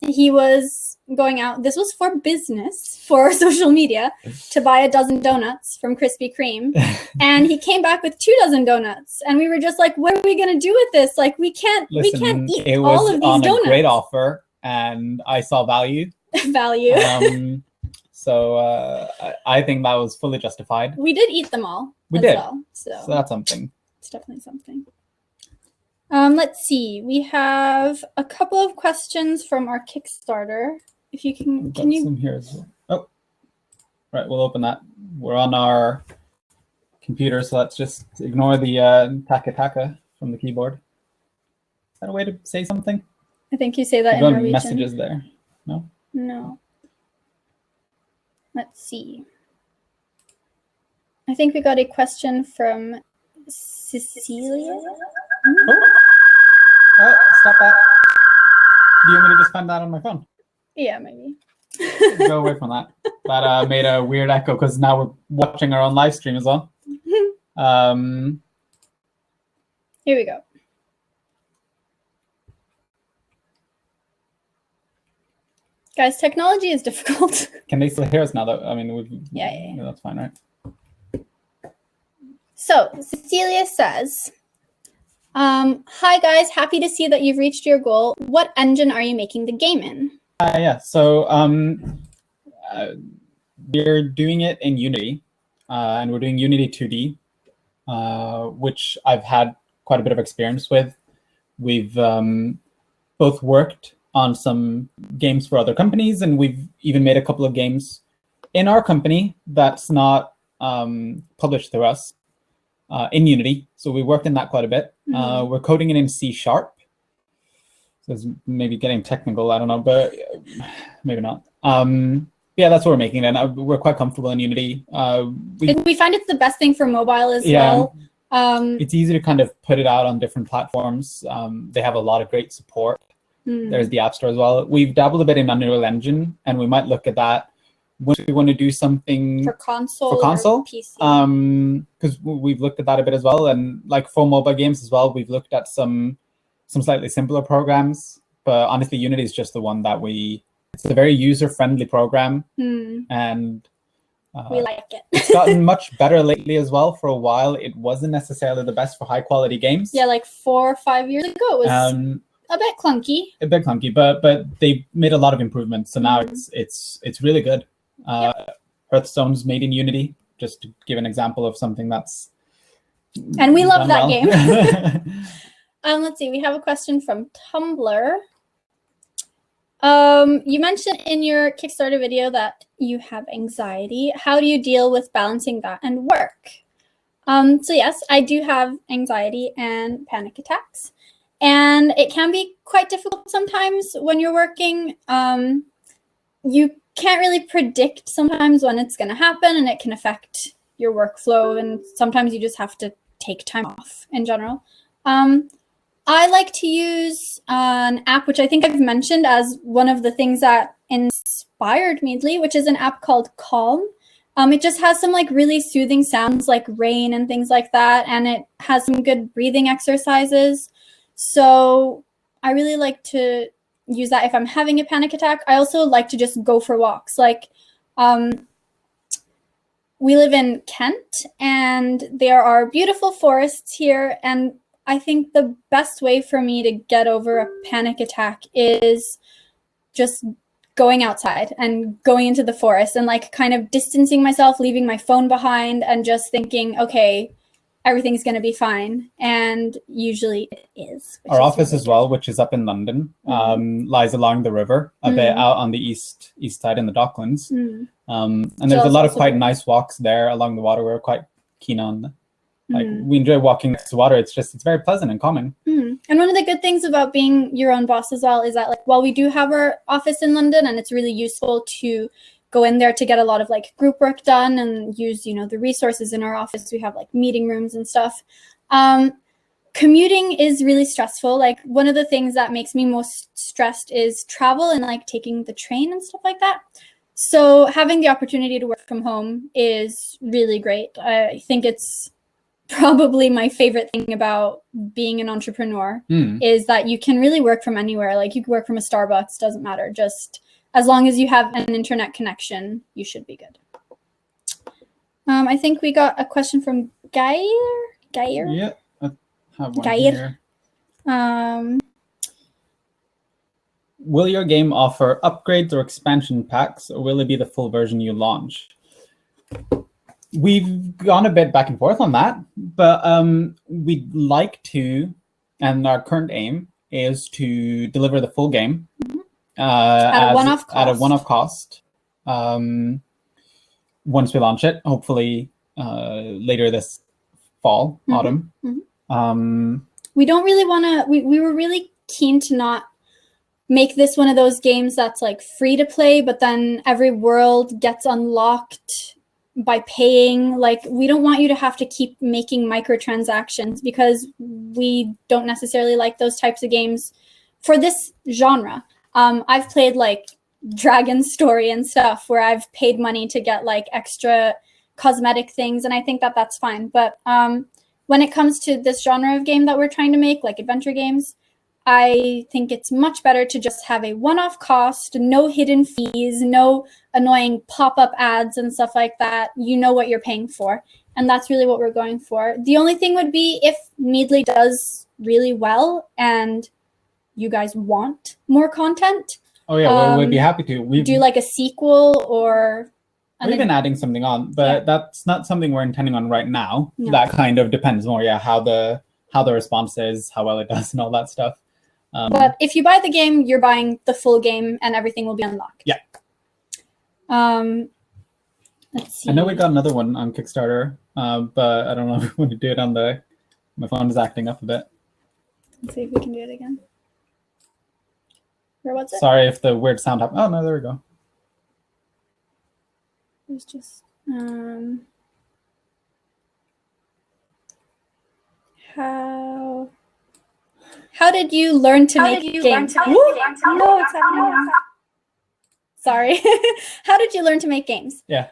Speaker 1: he was going out. This was for business, for social media, to buy a dozen donuts from Krispy Kreme. And he came back with 2 dozen donuts. And we were just like, what are we going to do with this? Like, we can't eat all of these donuts.
Speaker 2: It was on a great offer, and I saw value. So I think that was fully justified.
Speaker 1: We did eat them all.
Speaker 2: We did.
Speaker 1: Well, so
Speaker 2: that's something.
Speaker 1: It's definitely something. Let's see. We have a couple of questions from our Kickstarter. If you can you?
Speaker 2: Some here as well. Oh, right. We'll open that. We're on our computer, so let's just ignore the taka from the keyboard. Is that a way to say something?
Speaker 1: I think you say that in Norwegian.
Speaker 2: Messages there. No.
Speaker 1: No. Let's see. I think we got a question from Cecilia.
Speaker 2: Oh, stop that. Do you want me to just find that on my phone?
Speaker 1: Yeah, maybe.
Speaker 2: Go away from that. That made a weird echo because now we're watching our own live stream as well.
Speaker 1: Here we go. Guys, technology is difficult.
Speaker 2: Can they still hear us now, though? I mean,
Speaker 1: yeah.
Speaker 2: That's fine, right?
Speaker 1: So Cecilia says, hi guys, happy to see that you've reached your goal. What engine are you making the game in?
Speaker 2: Yeah, so we're doing it in Unity, and we're doing Unity 2D, which I've had quite a bit of experience with. We've both worked on some games for other companies, and we've even made a couple of games in our company that's not published through us. In Unity, so we worked in that quite a bit. We're coding it in C#. So it's maybe getting technical, I don't know, but maybe not. Yeah, that's what we're making it, and we're quite comfortable in Unity.
Speaker 1: We find it's the best thing for mobile as well.
Speaker 2: It's easy to kind of put it out on different platforms. They have a lot of great support. There's the App Store as well. We've dabbled a bit in Unreal Engine, and we might look at that when we want to do something
Speaker 1: for console
Speaker 2: or
Speaker 1: PC.
Speaker 2: Because we've looked at that a bit as well, and like for mobile games as well, we've looked at some slightly simpler programs. But honestly, Unity is just the one that it's a very user-friendly program, and
Speaker 1: we like it.
Speaker 2: It's gotten much better lately as well. For a while, it wasn't necessarily the best for high-quality games.
Speaker 1: Yeah, like 4 or 5 years ago, it was a bit clunky.
Speaker 2: But they made a lot of improvements, so now it's really good. Hearthstone's made in Unity, just to give an example of something that's
Speaker 1: and we love that game. Let's see, we have a question from Tumblr. You mentioned in your Kickstarter video that you have anxiety. How do you deal with balancing that and work? So yes, I do have anxiety and panic attacks, and it can be quite difficult sometimes when you're working. You can't really predict sometimes when it's going to happen, and it can affect your workflow, and sometimes you just have to take time off in general. I like to use an app, which I think I've mentioned as one of the things that inspired Midli, which is an app called Calm. It just has some like really soothing sounds like rain and things like that, and it has some good breathing exercises. So I really like to use that if I'm having a panic attack. I also like to just go for walks. Like we live in Kent, and there are beautiful forests here, and I think the best way for me to get over a panic attack is just going outside and going into the forest and like kind of distancing myself, leaving my phone behind, and just thinking, okay, everything's going to be fine. And usually it is.
Speaker 2: Our office as well, which is up in London, lies along the river, a bit out on the east side in the Docklands. And there's a lot of quite nice walks there along the water. We're quite keen on. Like we enjoy walking next to water. It's very pleasant and calming.
Speaker 1: And one of the good things about being your own boss as well is that, like, while we do have our office in London, and it's really useful to go in there to get a lot of like group work done and use, you know, the resources in our office. We have like meeting rooms and stuff. Commuting is really stressful. Like one of the things that makes me most stressed is travel and like taking the train and stuff like that. So having the opportunity to work from home is really great. I think it's probably my favorite thing about being an entrepreneur is that you can really work from anywhere. Like you can work from a Starbucks, doesn't matter. Just as long as you have an internet connection, you should be good. I think we got a question from Geir.
Speaker 2: Yeah, I have one here. Will your game offer upgrades or expansion packs, or will it be the full version you launch? We've gone a bit back and forth on that, but we'd like to, and our current aim is to deliver the full game at a one-off cost once we launch it, hopefully later this fall, autumn.
Speaker 1: We don't really want to, we were really keen to not make this one of those games that's like free to play, but then every world gets unlocked by paying. Like we don't want you to have to keep making microtransactions, because we don't necessarily like those types of games for this genre. I've played like Dragon Story and stuff where I've paid money to get like extra cosmetic things, and I think that that's fine. But when it comes to this genre of game that we're trying to make, like adventure games, I think it's much better to just have a one-off cost, no hidden fees, no annoying pop-up ads and stuff like that. You know what you're paying for, and that's really what we're going for. The only thing would be if Midli does really well and you guys want more content.
Speaker 2: Oh yeah, we'd be happy to. We
Speaker 1: do like a sequel or...
Speaker 2: We've been adding something on, but that's not something we're intending on right now. No. That kind of depends more, how the response is, how well it does, and all that stuff.
Speaker 1: But if you buy the game, you're buying the full game, and everything will be unlocked.
Speaker 2: Yeah.
Speaker 1: Let's see.
Speaker 2: I know we got another one on Kickstarter, but I don't know if we want to do it on the... My phone is acting up a bit.
Speaker 1: Let's see if we can do it again. Or what's it?
Speaker 2: Sorry if the weird sound happened. Oh, no, there we go.
Speaker 1: It was just... How did you learn to make games? No, it's happening. Sorry. How did you learn to make games?
Speaker 2: Yeah.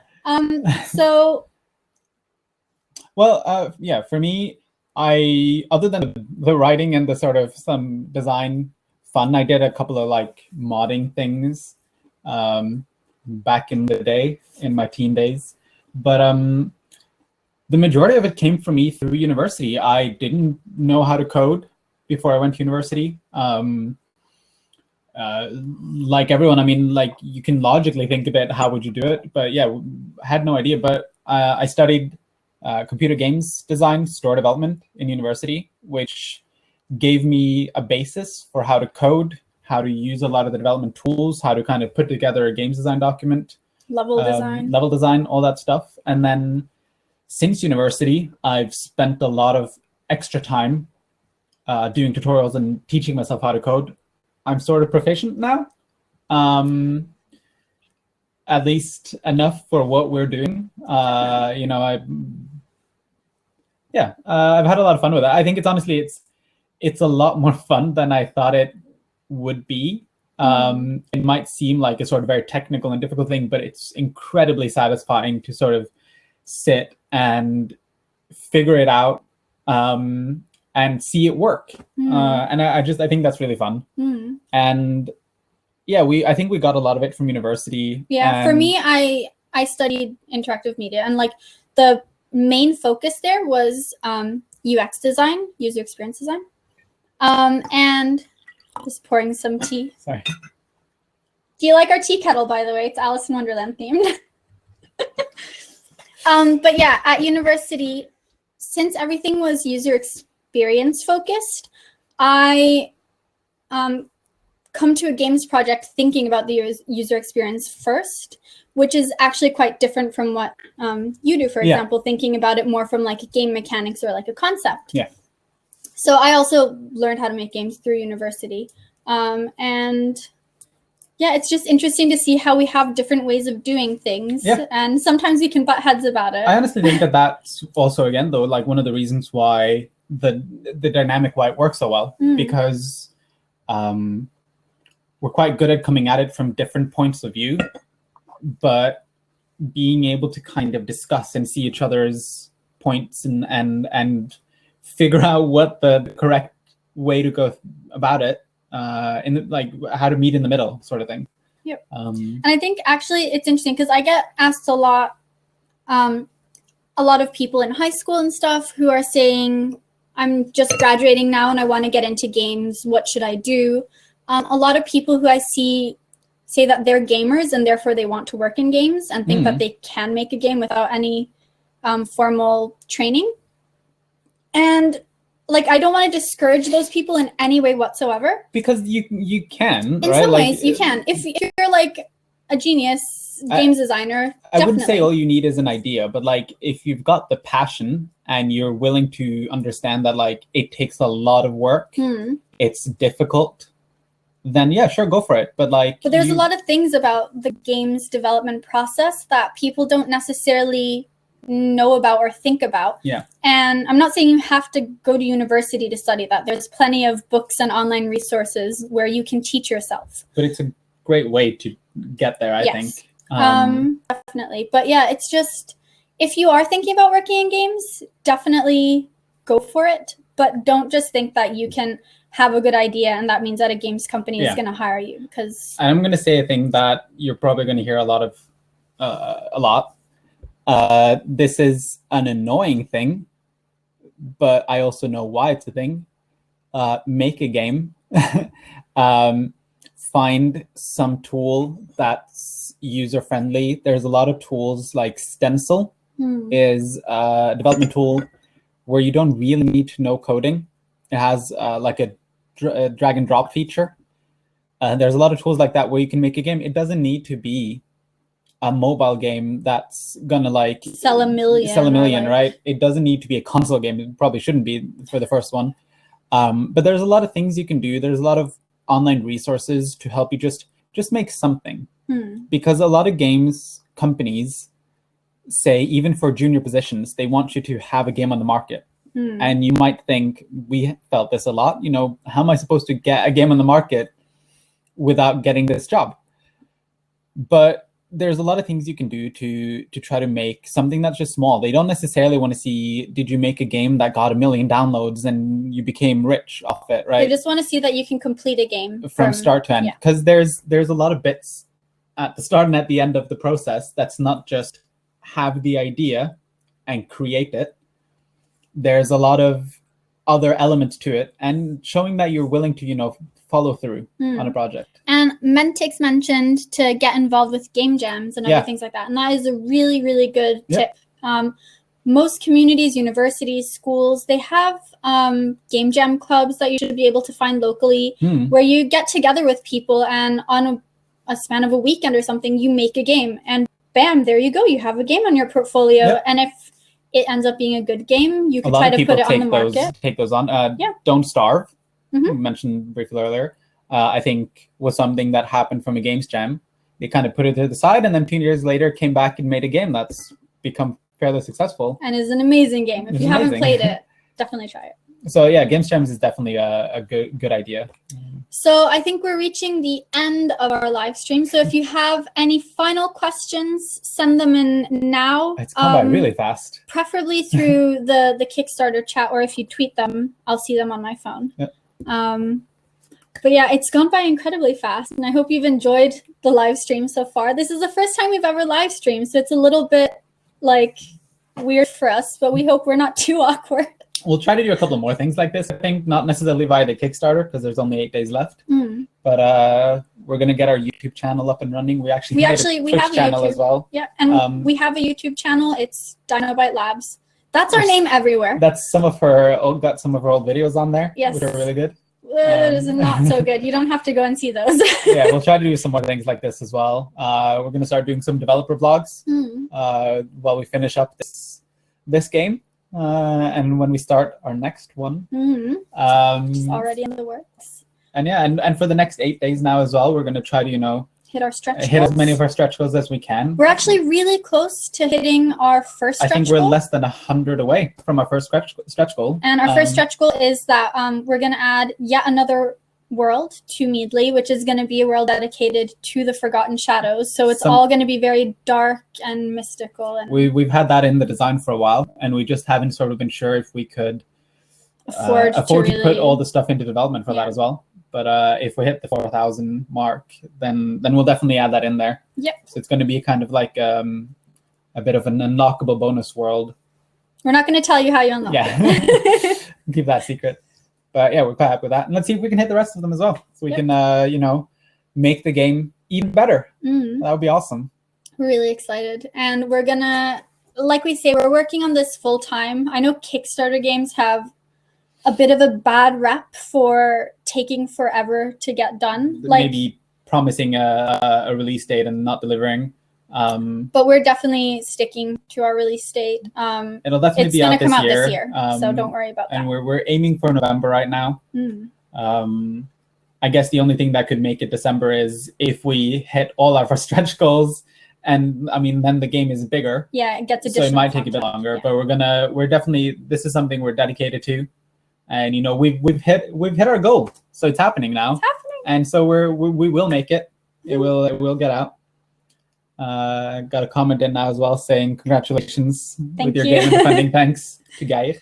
Speaker 1: So.
Speaker 2: Well, yeah, for me, other than the writing and the sort of some design fun, I did a couple of like modding things back in the day, in my teen days. But the majority of it came for me through university. I didn't know how to code before I went to university. Like everyone, I mean, like you can logically think about how would you do it, but yeah, I had no idea. But I studied computer games design, store development in university, which gave me a basis for how to code, how to use a lot of the development tools, how to kind of put together a games design document,
Speaker 1: level design,
Speaker 2: all that stuff. And then since university, I've spent a lot of extra time doing tutorials and teaching myself how to code. I'm sort of proficient now, at least enough for what we're doing. I've had a lot of fun with it. I think it's honestly, it's a lot more fun than I thought it would be. It might seem like a sort of very technical and difficult thing, but it's incredibly satisfying to sort of sit and figure it out and see it work. And I think that's really fun. And yeah, I think we got a lot of it from university.
Speaker 1: Yeah, for me, I studied interactive media, and like the main focus there was UX design, user experience design. And just pouring some tea.
Speaker 2: Sorry.
Speaker 1: Do you like our tea kettle, by the way? It's Alice in Wonderland themed. But yeah, at university, since everything was user experience focused, I come to a games project thinking about the user experience first, which is actually quite different from what you do, for example, thinking about it more from like game mechanics or like a concept.
Speaker 2: Yeah.
Speaker 1: So I also learned how to make games through university. And yeah, it's just interesting to see how we have different ways of doing things. Yeah. And sometimes we can butt heads about it.
Speaker 2: I honestly think that that's also, again, though, like one of the reasons why the dynamic, why it works so well, because we're quite good at coming at it from different points of view, but being able to kind of discuss and see each other's points and figure out what the correct way to go about it, like how to meet in the middle, sort of thing.
Speaker 1: Yep. And I think actually it's interesting because I get asked a lot of people in high school and stuff who are saying, I'm just graduating now and I want to get into games. What should I do? A lot of people who I see say that they're gamers and therefore they want to work in games and think that they can make a game without any formal training. And like, I don't want to discourage those people in any way whatsoever.
Speaker 2: Because you can,
Speaker 1: in some ways, you can. If you're like a genius games designer,
Speaker 2: I wouldn't say all you need is an idea, but like if you've got the passion and you're willing to understand that like it takes a lot of work, it's difficult, then yeah, sure, go for it. But there's
Speaker 1: a lot of things about the games development process that people don't necessarily know about or think about.
Speaker 2: Yeah.
Speaker 1: And I'm not saying you have to go to university to study that. There's plenty of books and online resources where you can teach yourself.
Speaker 2: But it's a great way to get there, I think.
Speaker 1: Definitely. But yeah, it's just, if you are thinking about working in games, definitely go for it. But don't just think that you can have a good idea and that means that a games company is going to hire you. Because
Speaker 2: I'm going to say a thing that you're probably going to hear a lot. This is an annoying thing, but I also know why it's a thing. Make a game. Find some tool that's user-friendly. There's a lot of tools like Stencil is a development tool where you don't really need to know coding. It has like a drag and drop feature. There's a lot of tools like that where you can make a game. It doesn't need to be a mobile game that's gonna like
Speaker 1: sell a million,
Speaker 2: right? It doesn't need to be a console game. It probably shouldn't be for the first one. But there's a lot of things you can do. There's a lot of online resources to help you just make something. Because a lot of games companies say, even for junior positions, they want you to have a game on the market. And you might think, we felt this a lot, how am I supposed to get a game on the market without getting this job? But there's a lot of things you can do to try to make something that's just small. They don't necessarily want to see, did you make a game that got 1 million downloads and you became rich off it, right?
Speaker 1: They just want to see that you can complete a game
Speaker 2: from start to end. Because there's a lot of bits at the start and at the end of the process that's not just have the idea and create it. There's a lot of other elements to it, and showing that you're willing to, follow through on a project.
Speaker 1: And Mentix mentioned to get involved with game jams and other things like that. And that is a really, really good tip. most communities, universities, schools, they have game jam clubs that you should be able to find locally where you get together with people and on a span of a weekend or something, you make a game and bam, there you go. You have a game on your portfolio.
Speaker 2: Yep.
Speaker 1: And if it ends up being a good game, you could
Speaker 2: a lot
Speaker 1: try
Speaker 2: of
Speaker 1: to
Speaker 2: people
Speaker 1: put it on the market.
Speaker 2: take those on. Don't Starve, we mentioned briefly earlier, I think was something that happened from a games jam. They kind of put it to the side and then 2 years later came back and made a game that's become fairly successful.
Speaker 1: And is an amazing game. If you haven't played it, definitely try it.
Speaker 2: So yeah, games jams is definitely a good idea.
Speaker 1: So I think we're reaching the end of our live stream. So if you have any final questions, send them in now.
Speaker 2: It's gone by really fast.
Speaker 1: Preferably through the Kickstarter chat, or if you tweet them, I'll see them on my phone.
Speaker 2: Yep.
Speaker 1: But yeah, it's gone by incredibly fast, and I hope you've enjoyed the live stream so far. This is the first time we've ever live streamed, so it's a little bit like weird for us, but we hope we're not too awkward.
Speaker 2: We'll try to do a couple more things like this, I think, not necessarily via the Kickstarter because there's only 8 days left. But we're going to get our YouTube channel up and running. We actually have a Twitch channel as well.
Speaker 1: Yeah, and we have a YouTube channel. It's DinoByte Labs. That's our name everywhere.
Speaker 2: That's got some of our old videos on there,
Speaker 1: yes,
Speaker 2: which are really good.
Speaker 1: It is not so good. You don't have to go and see those.
Speaker 2: Yeah, we'll try to do some more things like this as well. We're going to start doing some developer vlogs while we finish up this game. And when we start our next one.
Speaker 1: It's already in the works.
Speaker 2: And yeah, and for the next 8 days now as well, we're going to try to,
Speaker 1: hit our stretch
Speaker 2: hit
Speaker 1: goals.
Speaker 2: as many of our stretch goals as we can.
Speaker 1: We're actually really close to hitting our first stretch goal.
Speaker 2: I think we're less than 100 away from our first stretch goal.
Speaker 1: And our first stretch goal is that we're going to add yet another world to Midli, which is going to be a world dedicated to the Forgotten Shadows. So it's all going to be very dark and mystical. And
Speaker 2: we've had that in the design for a while, and we just haven't sort of been sure if we could afford to put all the stuff into development for that as well. But if we hit the 4,000 mark, then we'll definitely add that in there.
Speaker 1: Yep.
Speaker 2: So it's going to be kind of like a bit of an unlockable bonus world.
Speaker 1: We're not going to tell you how you unlock
Speaker 2: it. Keep that secret. But yeah, we're quite happy with that. And let's see if we can hit the rest of them as well. So we can, make the game even better. That would be awesome.
Speaker 1: We're really excited. And we're going to, like we say, we're working on this full time. I know Kickstarter games have a bit of a bad rep for taking forever to get done.
Speaker 2: Maybe promising a release date and not delivering.
Speaker 1: But we're definitely sticking to our release date.
Speaker 2: It'll definitely be out this year.
Speaker 1: This year, so don't worry about that.
Speaker 2: And we're aiming for November right now. I guess the only thing that could make it December is if we hit all of our stretch goals. And I mean, then the game is bigger.
Speaker 1: Yeah, it gets additional.
Speaker 2: So it might take a bit longer, but we're definitely, this is something we're dedicated to. And we've hit our goal, so it's happening now.
Speaker 1: It's happening,
Speaker 2: and so we will make it. It will get out. Got a comment in now as well saying congratulations with your game and funding. Thanks to Geir.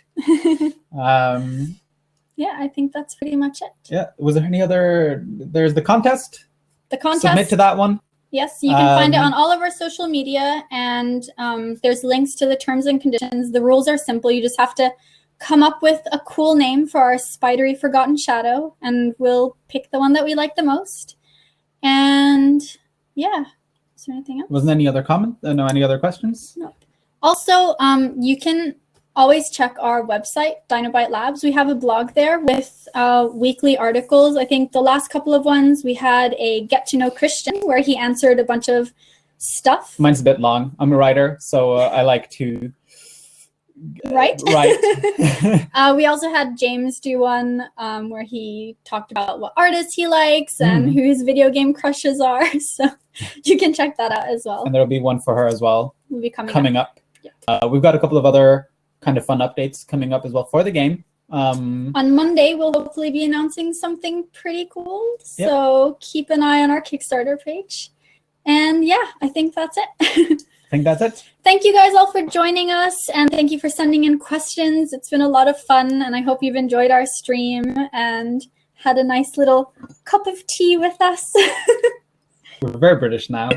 Speaker 1: Yeah, I think that's pretty much it.
Speaker 2: Yeah. Was there any other? There's the contest.
Speaker 1: The contest.
Speaker 2: Submit to that one.
Speaker 1: Yes, you can find it on all of our social media, and there's links to the terms and conditions. The rules are simple. You just have to come up with a cool name for our spidery forgotten shadow, and we'll pick the one that we like the most. And yeah, is there anything else?
Speaker 2: Wasn't any other comment? No, any other questions?
Speaker 1: No. Also, you can always check our website, DinoByte Labs. We have a blog there with weekly articles. I think the last couple of ones, we had a Get to Know Christian where he answered a bunch of stuff.
Speaker 2: Mine's a bit long. I'm a writer, so I like to
Speaker 1: Right. We also had James do one where he talked about what artists he likes and who his video game crushes are. So you can check that out as well.
Speaker 2: And there'll be one for her as well.
Speaker 1: Will be coming up.
Speaker 2: Yeah. We've got a couple of other kind of fun updates coming up as well for the game.
Speaker 1: On Monday, we'll hopefully be announcing something pretty cool. So keep an eye on our Kickstarter page. And yeah, I think that's it.
Speaker 2: I think that's it.
Speaker 1: Thank you guys all for joining us, and thank you for sending in questions. It's been a lot of fun, and I hope you've enjoyed our stream and had a nice little cup of tea with us.
Speaker 2: We're very British now.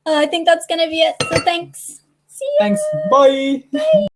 Speaker 1: I think that's going to be it. So thanks. See you.
Speaker 2: Thanks. Bye.
Speaker 1: Bye.